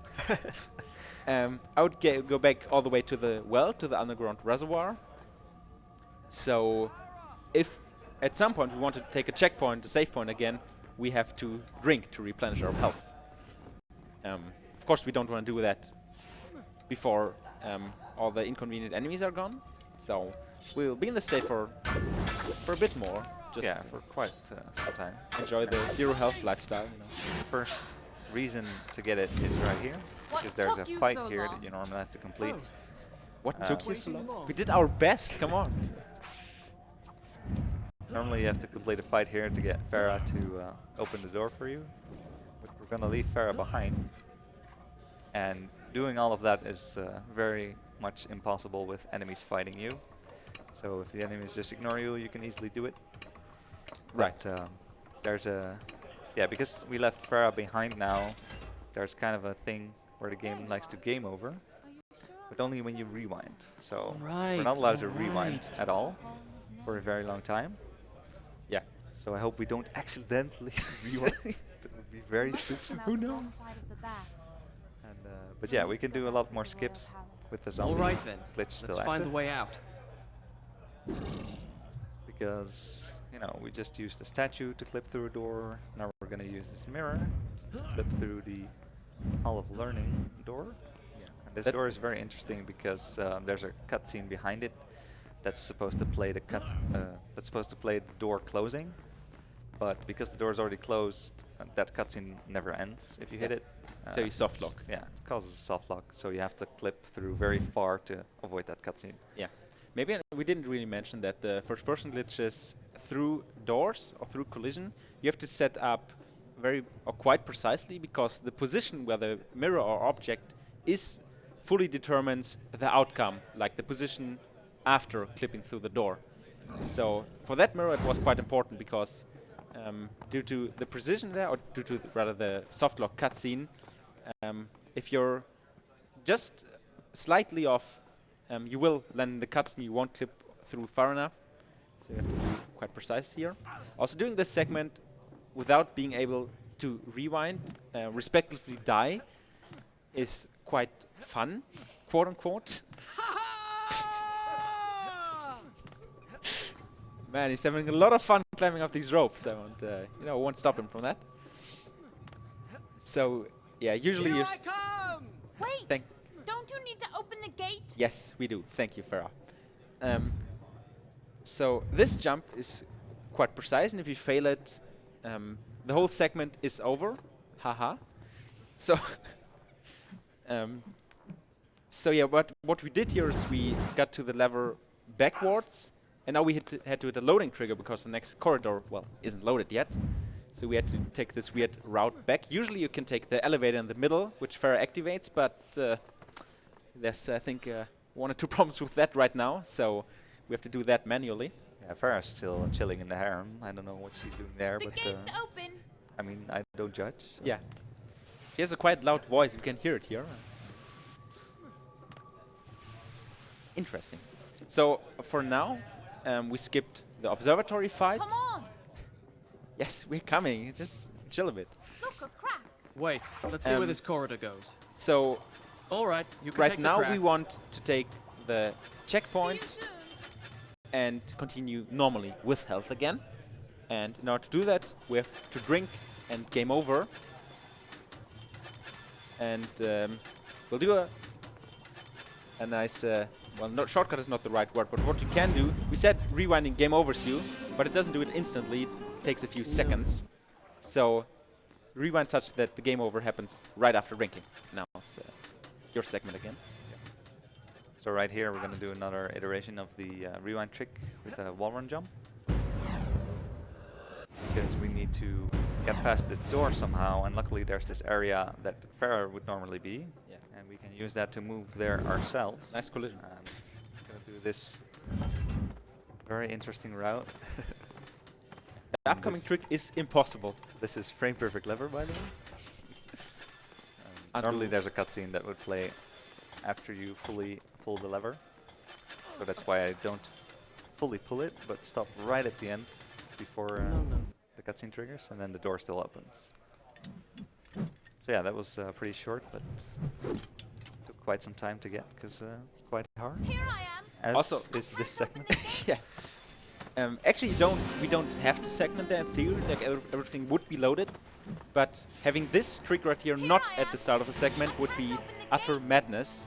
I would go back all the way to the well, to the underground reservoir. So if at some point we want to take a checkpoint, a save point again, we have to drink to replenish our health. Of course, we don't want to do that before all the inconvenient enemies are gone. So we'll be in the state for a bit more. Just
Yeah, for quite some time.
enjoy the 0 health lifestyle. You know.
First reason to get it is right here, because there's a fight here that you normally have to complete.
What took you so long? We did our best. Come on.
Normally you have to complete a fight here to get Farah to open the door for you, but we're gonna leave Farah behind. And doing all of that is very much impossible with enemies fighting you. So if the enemies just ignore you, you can easily do it.
Right.
But there's a... Yeah, because we left Farah behind now, there's kind of a thing where the game likes to game over, but only when you rewind. So we're not allowed to rewind at all for a very long time.
Yeah.
So I hope we don't accidentally rewind. That would be very stupid.
Who knows?
And, but yeah, we can do a lot more skips with the zombie
Alright then,
glitch still
let's find
active.
the way out.
Because, you know, we just used the statue to clip through a door. Now we're gonna use this mirror to clip through the Hall of Learning door.
Yeah.
And this door is very interesting because there's a cutscene behind it that's supposed to play the door closing. But because the door is already closed, that cutscene never ends if you hit it.
So you soft lock.
Yeah, it causes a soft lock, so you have to clip through very far to avoid that cutscene.
Yeah. Maybe we didn't really mention that the first-person glitches through doors or through collision, you have to set up quite precisely, because the position where the mirror or object is fully determines the outcome, like the position after clipping through the door. So for that mirror, it was quite important because due to the precision there, or due to rather the soft lock cutscene, if you're just slightly off, you will land in the cutscene. You won't clip through far enough, so you have to be quite precise here. Also, doing this segment without being able to rewind, respectively die, is quite fun, quote unquote. Man, he's having a lot of fun climbing up these ropes, and you know, won't stop him from that. So, yeah, usually
Here I come!
Wait! Don't you need to open the gate?
Yes, we do. Thank you, Farah. So this jump is quite precise, and if you fail it, the whole segment is over. Haha. So, so yeah, what we did here is we got to the lever backwards, and now we had to hit a loading trigger because the next corridor, well, isn't loaded yet. So we had to take this weird route back. Usually you can take the elevator in the middle, which Farah activates, but there's, I think, 1 or 2 problems with that right now, so we have to do that manually.
Yeah, Farah's still chilling in the harem. I don't know what she's doing there,
The
but
gate's open.
I mean, I don't judge. So.
Yeah. She has a quite loud voice, we can hear it here. Interesting. So for now, we skipped the observatory fight.
Come on!
Yes, we're coming. Just chill a bit.
Look, a crack!
Wait, let's see where this corridor goes.
So
All right, you can
right
take
now
the crack.
we want to take the
See you
checkpoint
soon.
and continue normally with health again. And in order to do that, we have to drink and game over. And we'll do a nice, well, no, shortcut is not the right word, but what you can do, we said rewinding game overs you, but it doesn't do it instantly, it takes a few seconds. So rewind such that the game over happens right after drinking. Now it's your segment again.
So right here we're going to do another iteration of the rewind trick with a wall run jump. Because we need to get past this door somehow, and luckily there's this area that Farah would normally be.
Yeah.
And we can use that to move there ourselves.
Nice collision.
And we're going to do this very interesting route.
The upcoming trick is impossible.
This is frame perfect lever, by the way. Normally there's a cutscene that would play after you fully pull the lever. So that's why I don't fully pull it, but stop right at the end before the cutscene triggers, and then the door still opens. So yeah, that was pretty short, but took quite some time to get, because it's quite hard.
Here I am.
As
Also-
is this segment.
Yeah. Actually, we don't have to segment that in theory, like everything would be loaded, but having this trick right here not at the start of a segment would be utter madness.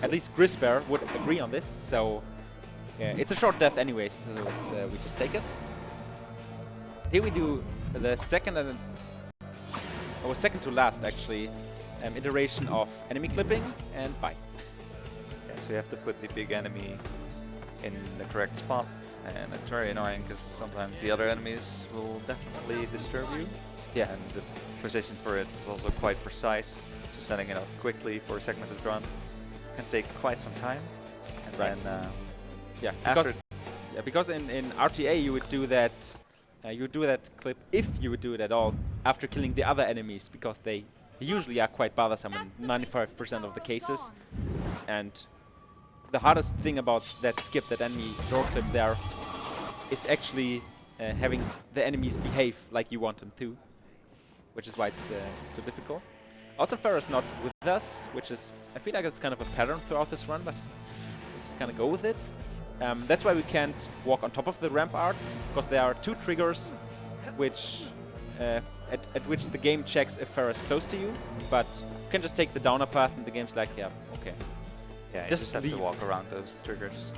At least Grisbear would agree on this, so yeah, it's a short death anyways, so let's, we just take it. Here we do the second and second to last actually iteration of enemy clipping, and bye.
Yeah, so you have to put the big enemy in the correct spot, and it's very annoying because sometimes the other enemies will definitely disturb you.
Yeah.
And the position for it is also quite precise, so setting it up quickly for a segmented run can take quite some time. And
Right.
then
Yeah,
after
because in RTA you would do that clip, if you would do it at all, after killing the other enemies, because they usually are quite bothersome in 95% of the cases. And the hardest thing about that skip, that enemy door clip there, is actually having the enemies behave like you want them to, which is why it's so difficult. Also, Farah's not with us, which is, I feel like it's kind of a pattern throughout this run, but just kind of go with it. That's why we can't walk on top of the ramparts, because there are two triggers which at which the game checks if Farah is close to you, but you can just take the downer path and the game's like, yeah, okay.
yeah, you
just
just have
leave.
to walk around those triggers.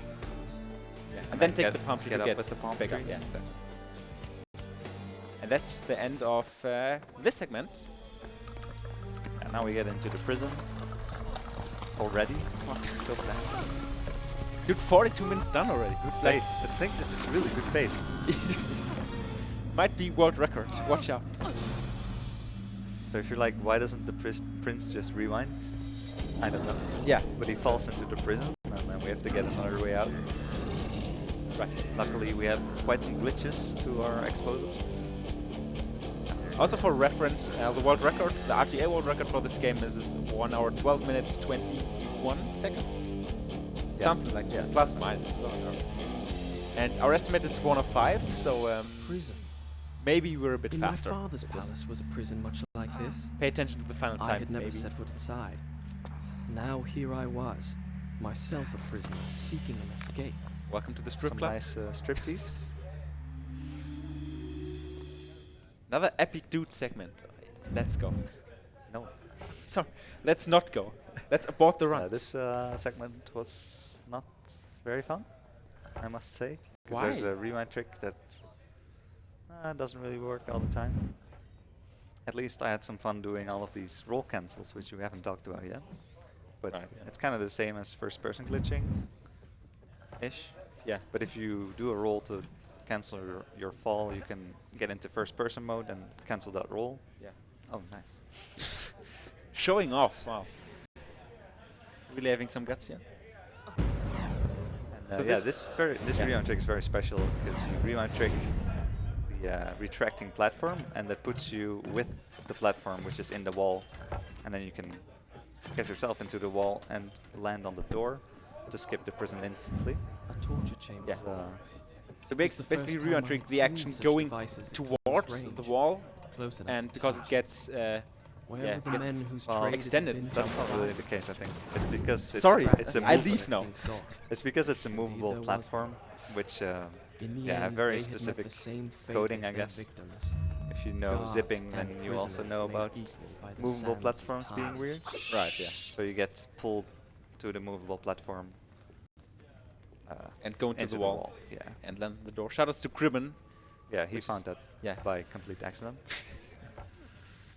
Yeah. And then take
get-
the palm tree
get
to
up
get
with the palm
bigger.
tree.
Yeah, exactly. And that's the end of this segment.
And now we get into the prison already. So fast.
Dude, 42 minutes done already. Dude, like,
I think this is really good pace.
might be world record. Watch out.
So if you're like, why doesn't the prince just rewind? I don't know.
Yeah.
But he falls into the prison, and then we have to get another way out.
Right.
Luckily, we have quite some glitches to our explosive.
Also for reference, the world record, the RTA world record for this game is 1 hour 12 minutes 21 seconds.
Yeah.
Something like that, plus minus. I don't know. And our estimate is 1 of 5, so
Prison.
maybe we're a bit
In
faster.
my father's
with this.
palace was a prison much like this.
Pay attention to the final
I
time,
had never
maybe.
set foot inside. Now here I was, myself a prisoner, seeking an escape.
Welcome to the strip
Some
club.
nice striptease.
Another epic dude segment. Let's go.
No.
Sorry, let's not go. Let's abort the run.
Yeah, this segment was not very fun, I must say. Because
Why?
there's a rewind trick that doesn't really work all the time. At least I had some fun doing all of these roll cancels, which we haven't talked about yet. But
Right, yeah.
it's kind of the same as first-person glitching-ish.
Yeah.
But if you do a roll to cancel your fall, you can get into first-person mode and cancel that roll.
Yeah.
Oh, nice.
Showing off. Wow. Really having some guts here.
And,
So
yeah,
this-
this
yeah.
rewind trick is very special because you rewind trick the retracting platform, and that puts you with the platform, which is in the wall, and then you can get yourself into the wall and land on the door. to skip the prison instantly.
A torture chamber.
Yeah.
So,
So
It's the
basically
first
rewind
time I
trick
had
the
seen
action
such
going
devices at
towards
close
the
range,
wall,
close enough
and
to
because it
touch.
gets
Where
yeah,
were the
gets
men whose
well,
trade had
extended.
been
that's not really the case, I think. It's because it's
Sorry,
it's a
I
movable-
leave now.
It's because it's a movable
there was
platform, which
In the
yeah, have
end,
very
they had met
specific
the same fate
coding,
as
I
their
guess.
victims.
if you know
Guards
zipping, then
and
you also
prisoners
know
made
about
equal by the
movable
sands of
platforms being
time.
weird.
Right, yeah.
So you get pulled to the movable platform
And go into
into
the wall.
Yeah,
And land the door. Shoutouts to Cribben.
yeah, he
Which is-
found that
Yeah.
by complete accident,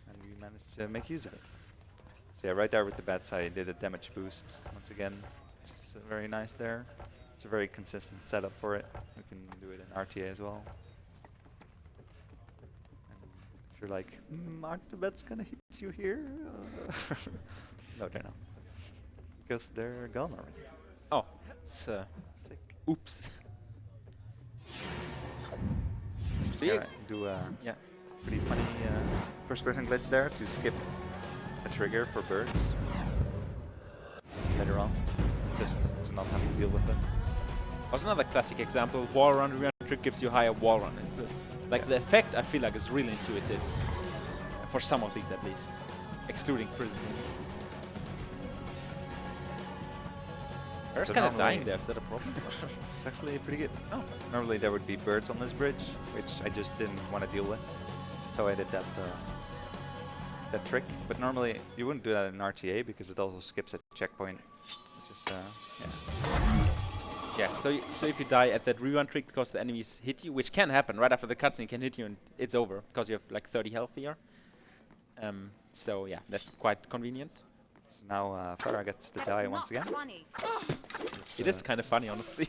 and we managed to make use of it. So yeah, right there with the bats, I did a damage boost once again, which is very nice there. It's a very consistent setup for it. We can do it in RTA as well. And if you're like, aren't the bats gonna hit you here? No, they're not, because they're gone already.
Oh, it's
Sick.
oops. So
Yeah,
yeah,
right, do a
yeah.
pretty funny first-person glitch there to skip a trigger for birds later on, just to not have to deal with them.
Also another classic example. Wall run rewind trick gives you higher wall run. It's like the effect I feel like is really intuitive for some of these at least, excluding prison. There's
So
kind of
normally-
dying there. Is that a problem?
It's actually pretty good.
Oh.
Normally there would be birds on this bridge, which I just didn't want to deal with, so I did that that trick. But normally you wouldn't do that in RTA because it also skips a checkpoint, which is yeah.
Yeah. So so if you die at that rewind trick because the enemies hit you, which can happen right after the cutscene, can hit you and it's over because you have like 30 health here. So yeah, that's quite convenient.
So now Farah gets to
That's
die
not
once again.
funny.
It's,
It is kind of funny, honestly.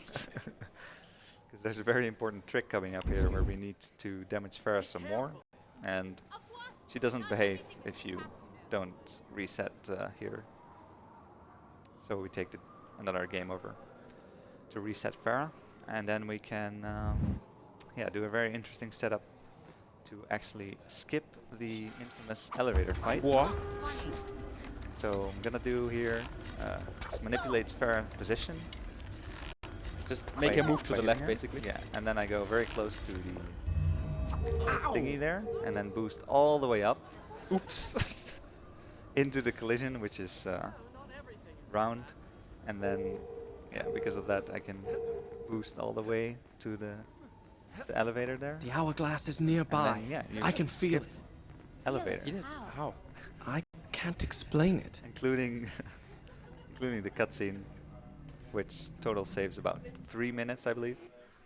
because there's a very important trick coming up here where we need to damage Farah some more, and she doesn't behave if you don't reset here. So we take another game over to reset Farah, and then we can yeah, do a very interesting setup to actually skip the infamous elevator fight.
What?
So I'm gonna do here is manipulates Farah's position.
Just make a move to
by
the
doing
left,
here.
basically.
Yeah, and then I go very close to the thingy there, and then boost all the way up. Oops. Into the collision, which is round, and then yeah, because of that I can boost all the way to the elevator there.
The hourglass is
And
nearby.
then, yeah, you
I can feel
skipped
it.
elevator,
You did? How?
I can't explain it.
including including the cutscene, which total saves about 3 minutes, I believe,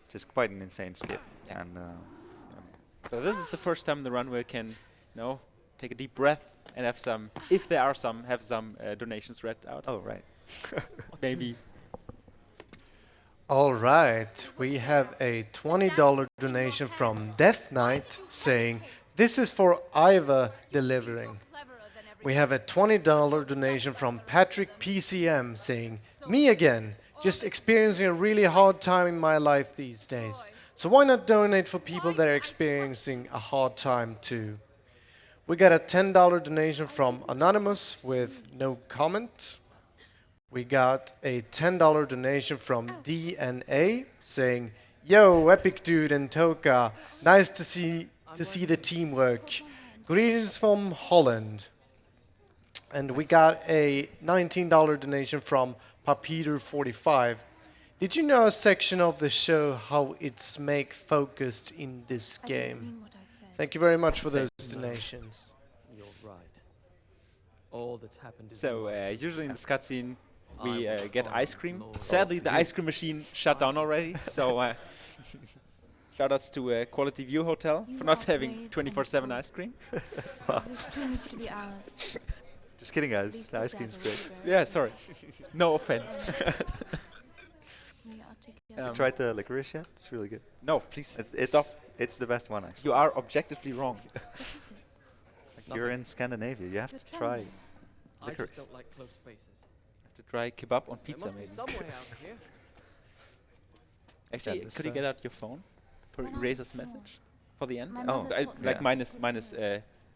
which is quite an insane skip.
Yeah.
And
So this is the first time the runway can, you know, take a deep breath and have some, if there are some, have some donations read out.
oh right.
Maybe.
All right, we have a $20 donation from Death Knight saying, "This is for Iva delivering." We have a $20 donation from Patrick PCM saying, "Me again, just experiencing a really hard time in my life these days. So why not donate for people that are experiencing a hard time too?" We got a $10 donation from Anonymous with no comment. We got a $10 donation from DNA saying, "Yo, Epic Dude and Toka, nice to see the teamwork. Greetings from Holland." And we got a $19 donation from Papeter45. "Did you know a section of the show how it's make focused in this game?" Thank you very much for those donations.
You're right. All that's happened is
So
right.
usually in this cutscene we
I will
get
follow
ice cream.
the Lord.
Sadly, the ice cream machine shut down already. So shoutouts to Quality View Hotel
You
for not
are
having
brave
24/7
and
ice cream.
This tomb is to be ours.
Just kidding, guys.
Least
The
the
ice cream's
Dagger
great.
will be
Yeah,
buried
sorry. No offense.
We are together.
You tried the licorice yet? It's really good.
No, please
It's
stop.
It's the best one actually.
You are objectively wrong.
What is it?
Like, you're in Scandinavia. You have
You're
to try.
trembling.
I
liquor.
just don't like close spaces.
Have to try kebab on
There
pizza,
must be
maybe.
some way out of here.
Actually,
this,
could you get out your phone for
When I was
Razor's
small,
message for the end?
my
Oh.
mother
I,
taught
like
me
Yeah.
minus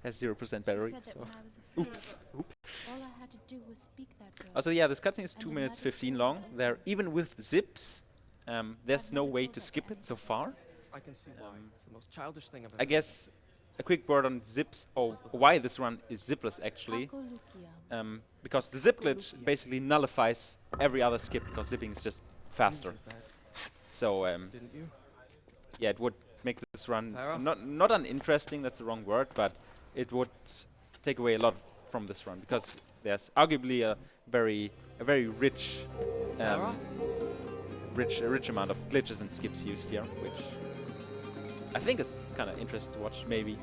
has 0%
She
battery.
said that
So
when I was a
oops.
all I had had to do was speak that word.
Also, yeah, this cutscene is 2 minutes 15 long. There, even with zips, there's no way to skip it so far.
I can see why. It's the most childish thing I've ever
I guess a quick word on zips, or why this run is zipless actually.
Hakolukia.
Because the zip glitch basically nullifies every other skip because zipping is just faster.
did that,
So
didn't you?
yeah, it would make this run
Farah?
not uninteresting. That's the wrong word, but it would take away a lot from this run because there's arguably a very rich,
Farah?
rich amount of glitches and skips used here, which I think is kind of interesting to watch. Maybe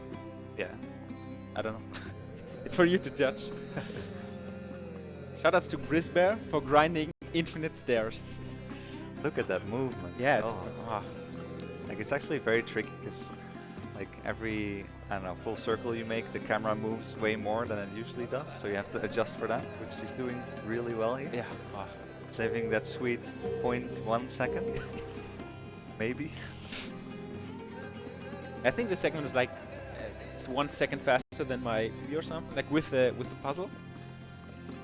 Yeah.
I don't know. It's for you to judge. Shoutouts to Grisbear for grinding infinite stairs.
Look at that movement.
Yeah, it's
Oh. Like it's actually very tricky because like every, I don't know, full circle you make, the camera moves way more than it usually does. So you have to adjust for that, which he's doing really well here.
yeah.
Saving that sweet 0.1 second. Maybe.
I think the segment is like it's 1 second faster than my view or something, like with the puzzle.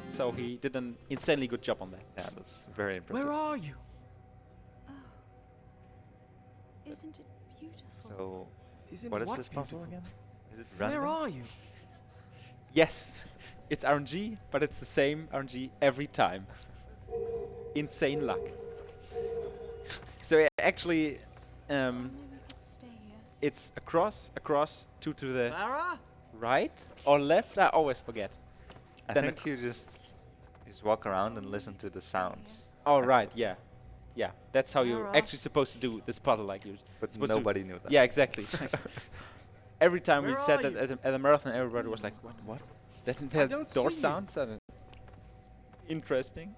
So he did an insanely good job on that.
Yeah, that's very impressive.
Where are you?
Isn't it beautiful?
So,
Isn't
what is this
beautiful?
puzzle again? Is it random?
Where are you?
Yes, it's RNG, but it's the same RNG every time. Insane luck. So actually,
Maybe we could stay here.
it's across, two to the
Farah?
right or left. I always forget.
I
Then
think you just walk around and listen to the sounds.
Oh right, yeah, yeah. That's how you're
Alright.
actually supposed to do this puzzle, like you.
But
supposed to-
nobody knew that.
Yeah, exactly. It's like every time we
Where
said
are
that at a marathon, everybody was like, "What? What? Doesn't that
don't
door
see you."
sounds?" Interesting.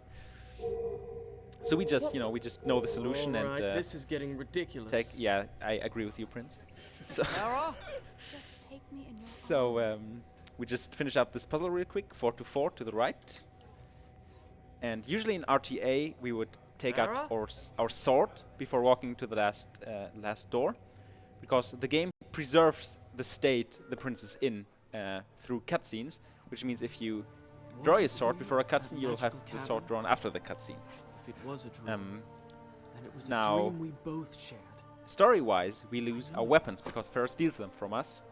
So we just, we just know the solution
Alright,
and
this is getting ridiculous.
take. Yeah, I agree with you, Prince. So,
Farah?
Just take me in your
so
arms.
we just finish up this puzzle real quick. 4 to 4 to the right. And usually in RTA we would take out
Farah?
our sword before walking to the last door, because the game preserves the state the prince is in through cutscenes, which means if you draw your sword before a cutscene, you'll have the sword drawn after the cutscene.
If it was a dream, then it was
now-
a dream we both shared.
Story-wise, we lose our weapons because Farah steals them from us.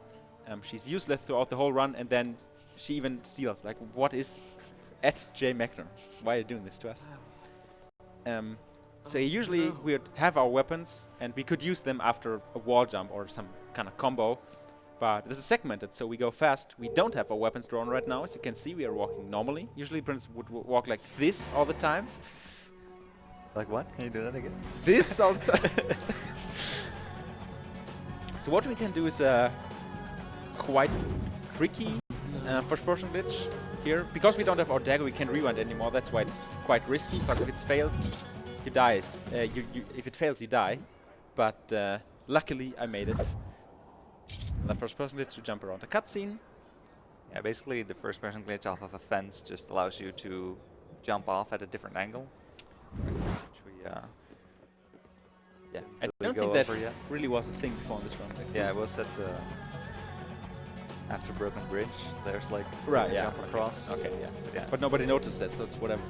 She's useless throughout the whole run, and then she even steals. Like, what is this? At J. Mechner, why are you doing this to us? So usually we would have our weapons, and we could use them after a wall jump or some kind of combo. But this is segmented, so we go fast. We don't have our weapons drawn right now. As you can see, we are walking normally. Usually Prince would walk like this all the time.
Like what? Can you do that again?
This all the time. So what we can do is quite tricky first-person glitch here. Because we don't have our dagger, we can't rewind anymore. That's why it's quite risky, because if it's failed, you die. If it fails, you die. But luckily, I made it. The first-person glitch to jump around a cutscene.
Yeah, basically the first person glitch off of a fence just allows you to jump off at a different angle. Which we,
Yeah, I
Did we
don't
go
think that
over yet?
really was a thing before in this run.
yeah, it was that after Broken Bridge, there's like
Right,
a
yeah.
jump across.
Okay, yeah.
But yeah,
But nobody noticed that, so it's whatever.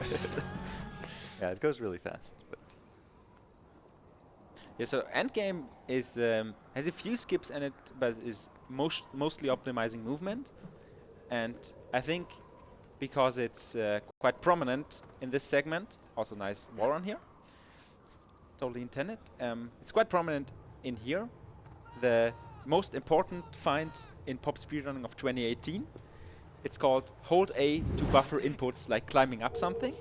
yeah, it goes really fast. But
Yeah, so Endgame is has a few skips in it, but is mostly optimizing movement. And I think because it's quite prominent in this segment, also nice wall run here, totally intended. It's quite prominent in here. The most important find in pop speedrunning of 2018. It's called hold A to buffer inputs, like climbing up something.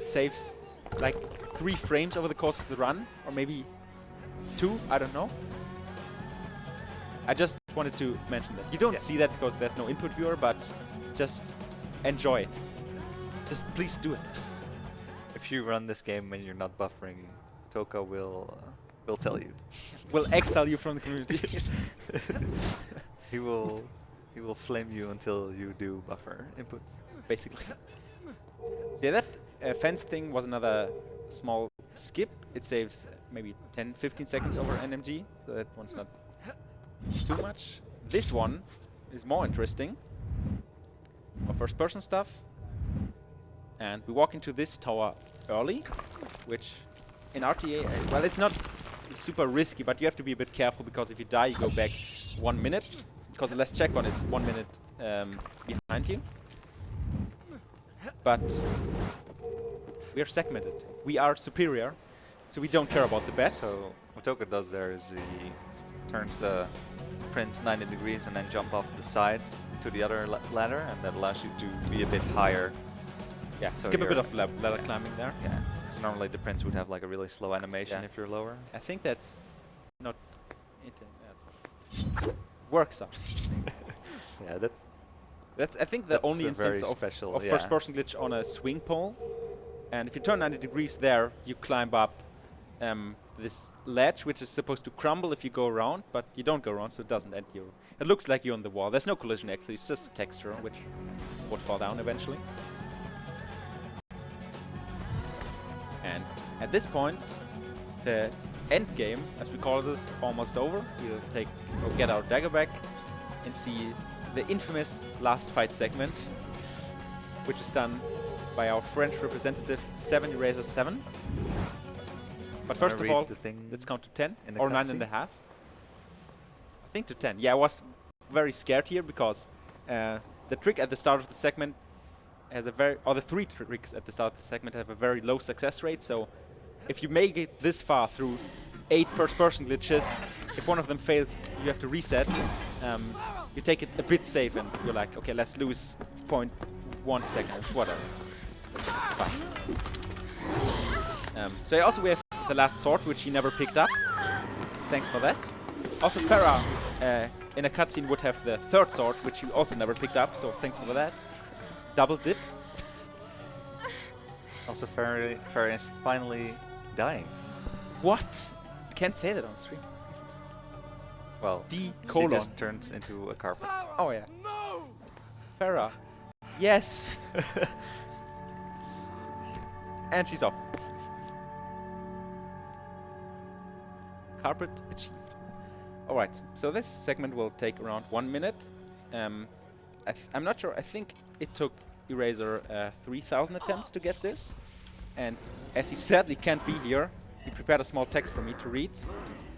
Saves like 3 frames over the course of the run, or maybe 2, I don't know. I just wanted to mention that. You don't see that because there's no input viewer, but just enjoy it. Just please do it.
if you run this game when you're not buffering, Toka will tell you.
We'll exile you from the community.
He will flame you until you do buffer inputs.
Basically. Yeah, that fence thing was another small skip. It saves maybe 10-15 seconds over NMG, so that one's not too much. This one is more interesting. For first-person stuff, And we walk into this tower early, which in RTA, well, it's not super risky, but you have to be a bit careful because if you die, you go back 1 minute, because the last checkpoint is 1 minute behind you. But we are segmented. We are superior, so we don't care about the bets.
So what Toka does there is he turns the prince 90 degrees and then jump off the side to the other ladder, and that allows you to be a bit higher.
Yeah,
So
skip a bit
you're-
of ladder climbing there.
Yeah. So normally the prince would have like a really slow animation
Yeah.
if you're lower.
I think that's not works out.
Yeah, that
That's I think the
That's
only
a
instance
very
of,
special,
of
yeah.
first-person glitch on a swing pole. And if you turn 90 degrees there, you climb up this ledge, which is supposed to crumble if you go around, but you don't go around, so it doesn't end you. It looks like you're on the wall. There's no collision actually, it's just texture, which would fall down eventually. And at this point, the end game, as we call this, almost over. We'll get our dagger back and see the infamous last fight segment, which is done by our French representative 7ESA7. But first of
read
all,
the thing
let's count to 10
in the
or
cutscene?
9.5. I think to 10. Yeah, I was very scared here because the trick at the start of the segment has a the three tricks at the start of the segment have a very low success rate. So if you make it this far through 8 first-person glitches, if one of them fails, you have to reset. You take it a bit safe and you're like, okay, let's lose 0.1 seconds, whatever. So also we have the last sword, which he never picked up. Thanks for that. Also Farah in a cutscene would have the third sword, which he also never picked up, so thanks for that. Double dip.
Also, Farah is finally dying.
What? Can't say that on stream.
Well,
D
she
colon.
just turns into a carpet.
Oh yeah. Farah. Yes. And she's off. Carpet achieved. Alright, so this segment will take around 1 minute. I'm not sure, I think it took Eraser 3,000 attempts to get this. And as he sadly can't be here, he prepared a small text for me to read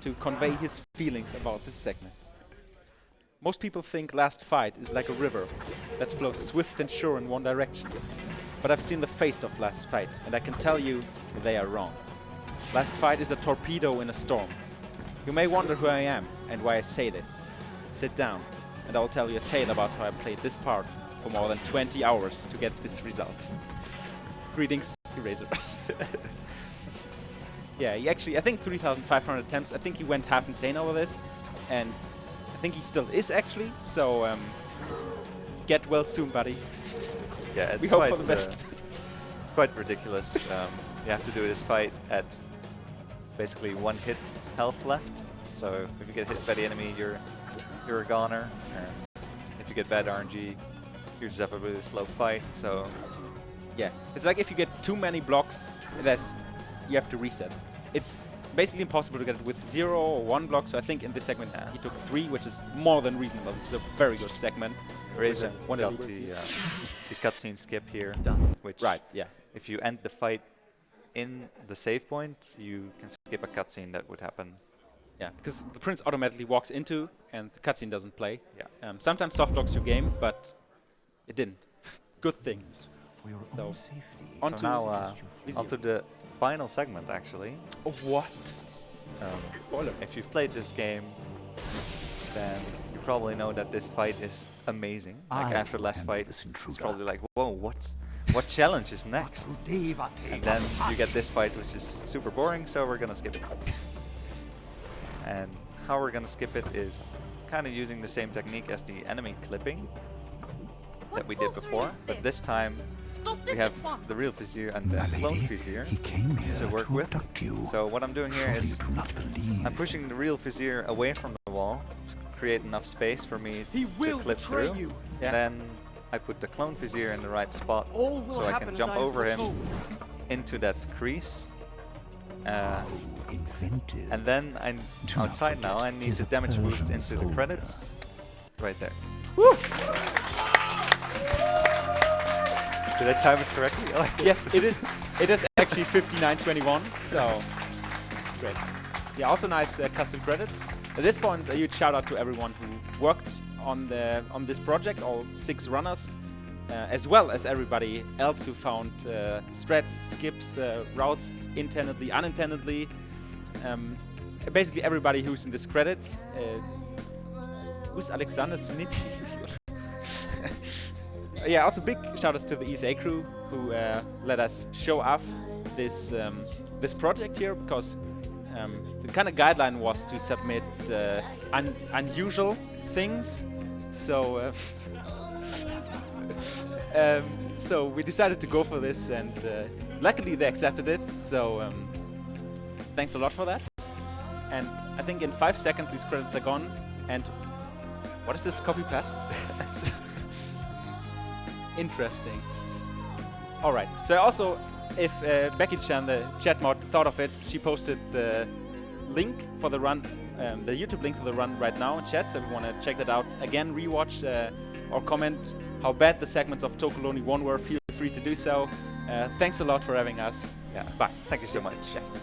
to convey his feelings about this segment. Most people think Last Fight is like a river that flows swift and sure in one direction. But I've seen the face of Last Fight, and I can tell you they are wrong. Last Fight is a torpedo in a storm. You may wonder who I am and why I say this. Sit down, and I'll tell you a tale about how I played this part for more than 20 hours to get this result. Greetings, Eraser. Yeah, he actually, I think 3,500 attempts. I think he went half insane over this, and I think he still is actually. So get well soon, buddy.
Yeah, it's
We hope
quite,
for the best.
It's quite ridiculous. You have to do this fight at basically 1 hit health left. So if you get hit by the enemy, you're a goner. And if you get bad RNG, you just have a really slow fight. So
Yeah, it's like if you get too many blocks, you have to reset. It's basically impossible to get it with 0 or 1 block, so I think in this segment he took 3, which is more than reasonable. This is a very good segment.
Eraser
One
got
of
the cutscene skip here,
Done.
which
Right, yeah.
if you end the fight in the save point, you can skip a cutscene that would happen.
Yeah, because the prince automatically walks into and the cutscene doesn't play.
Yeah.
Sometimes soft locks your game, but it didn't. Good thing.
For your
So,
own safety.
on
So
to
now
Vizio.
onto the final segment actually.
Of what? Spoiler.
If you've played this game, then you probably know that this fight is amazing. Like
I
after last
am
fight,
this
it's
intruder.
probably like, whoa, what challenge is next? And then you get this fight, which is super boring, so we're gonna skip it. And how we're gonna skip it is kind of using the same technique as the enemy clipping that we did before, but this time
Stop this
we have
at once.
the real vizier and the
My
clone
lady,
vizier
he came here
to work
to
with.
abduct you.
So what I'm doing here
Surely
is
you do not believe.
I'm pushing the real vizier away from the wall to create enough space for me
He
to
will
clip
betray
through.
you.
Yeah.
Then I put the clone vizier in the right spot
All will
so I
happen
can
as
jump
I
over him
foretold.
into that crease.
Inventive.
And then I'm
Do not
outside now.
forget,
I need
he's
to
a
damage boost
Persian
into the
soldier.
credits. Right there. Did I time it correctly?
Yes, it is. It is actually 59:21. So great. Yeah, also nice custom credits. At this point, a huge shout out to everyone who worked on this project, all 6 runners, as well as everybody else who found strats, skips, routes intendedly, unintendedly. Basically everybody who's in this credits. Who's Alexander Snitty? Yeah, also big shout outs to the ESA crew who let us show off this this project here, because the kind of guideline was to submit unusual things. So so we decided to go for this, and luckily they accepted it. So thanks a lot for that. And I think in 5 seconds these credits are gone. And what is this, copy paste? Interesting. All right. So also, if Becky Chan, the chat mod, thought of it, she posted the link for the run, the YouTube link for the run right now in chat. So if you want to check that out again, rewatch or comment how bad the segments of Tokoloni 1 were, feel free to do so. Thanks a lot for having us.
Yeah.
Bye.
Thank you so much.
Yes.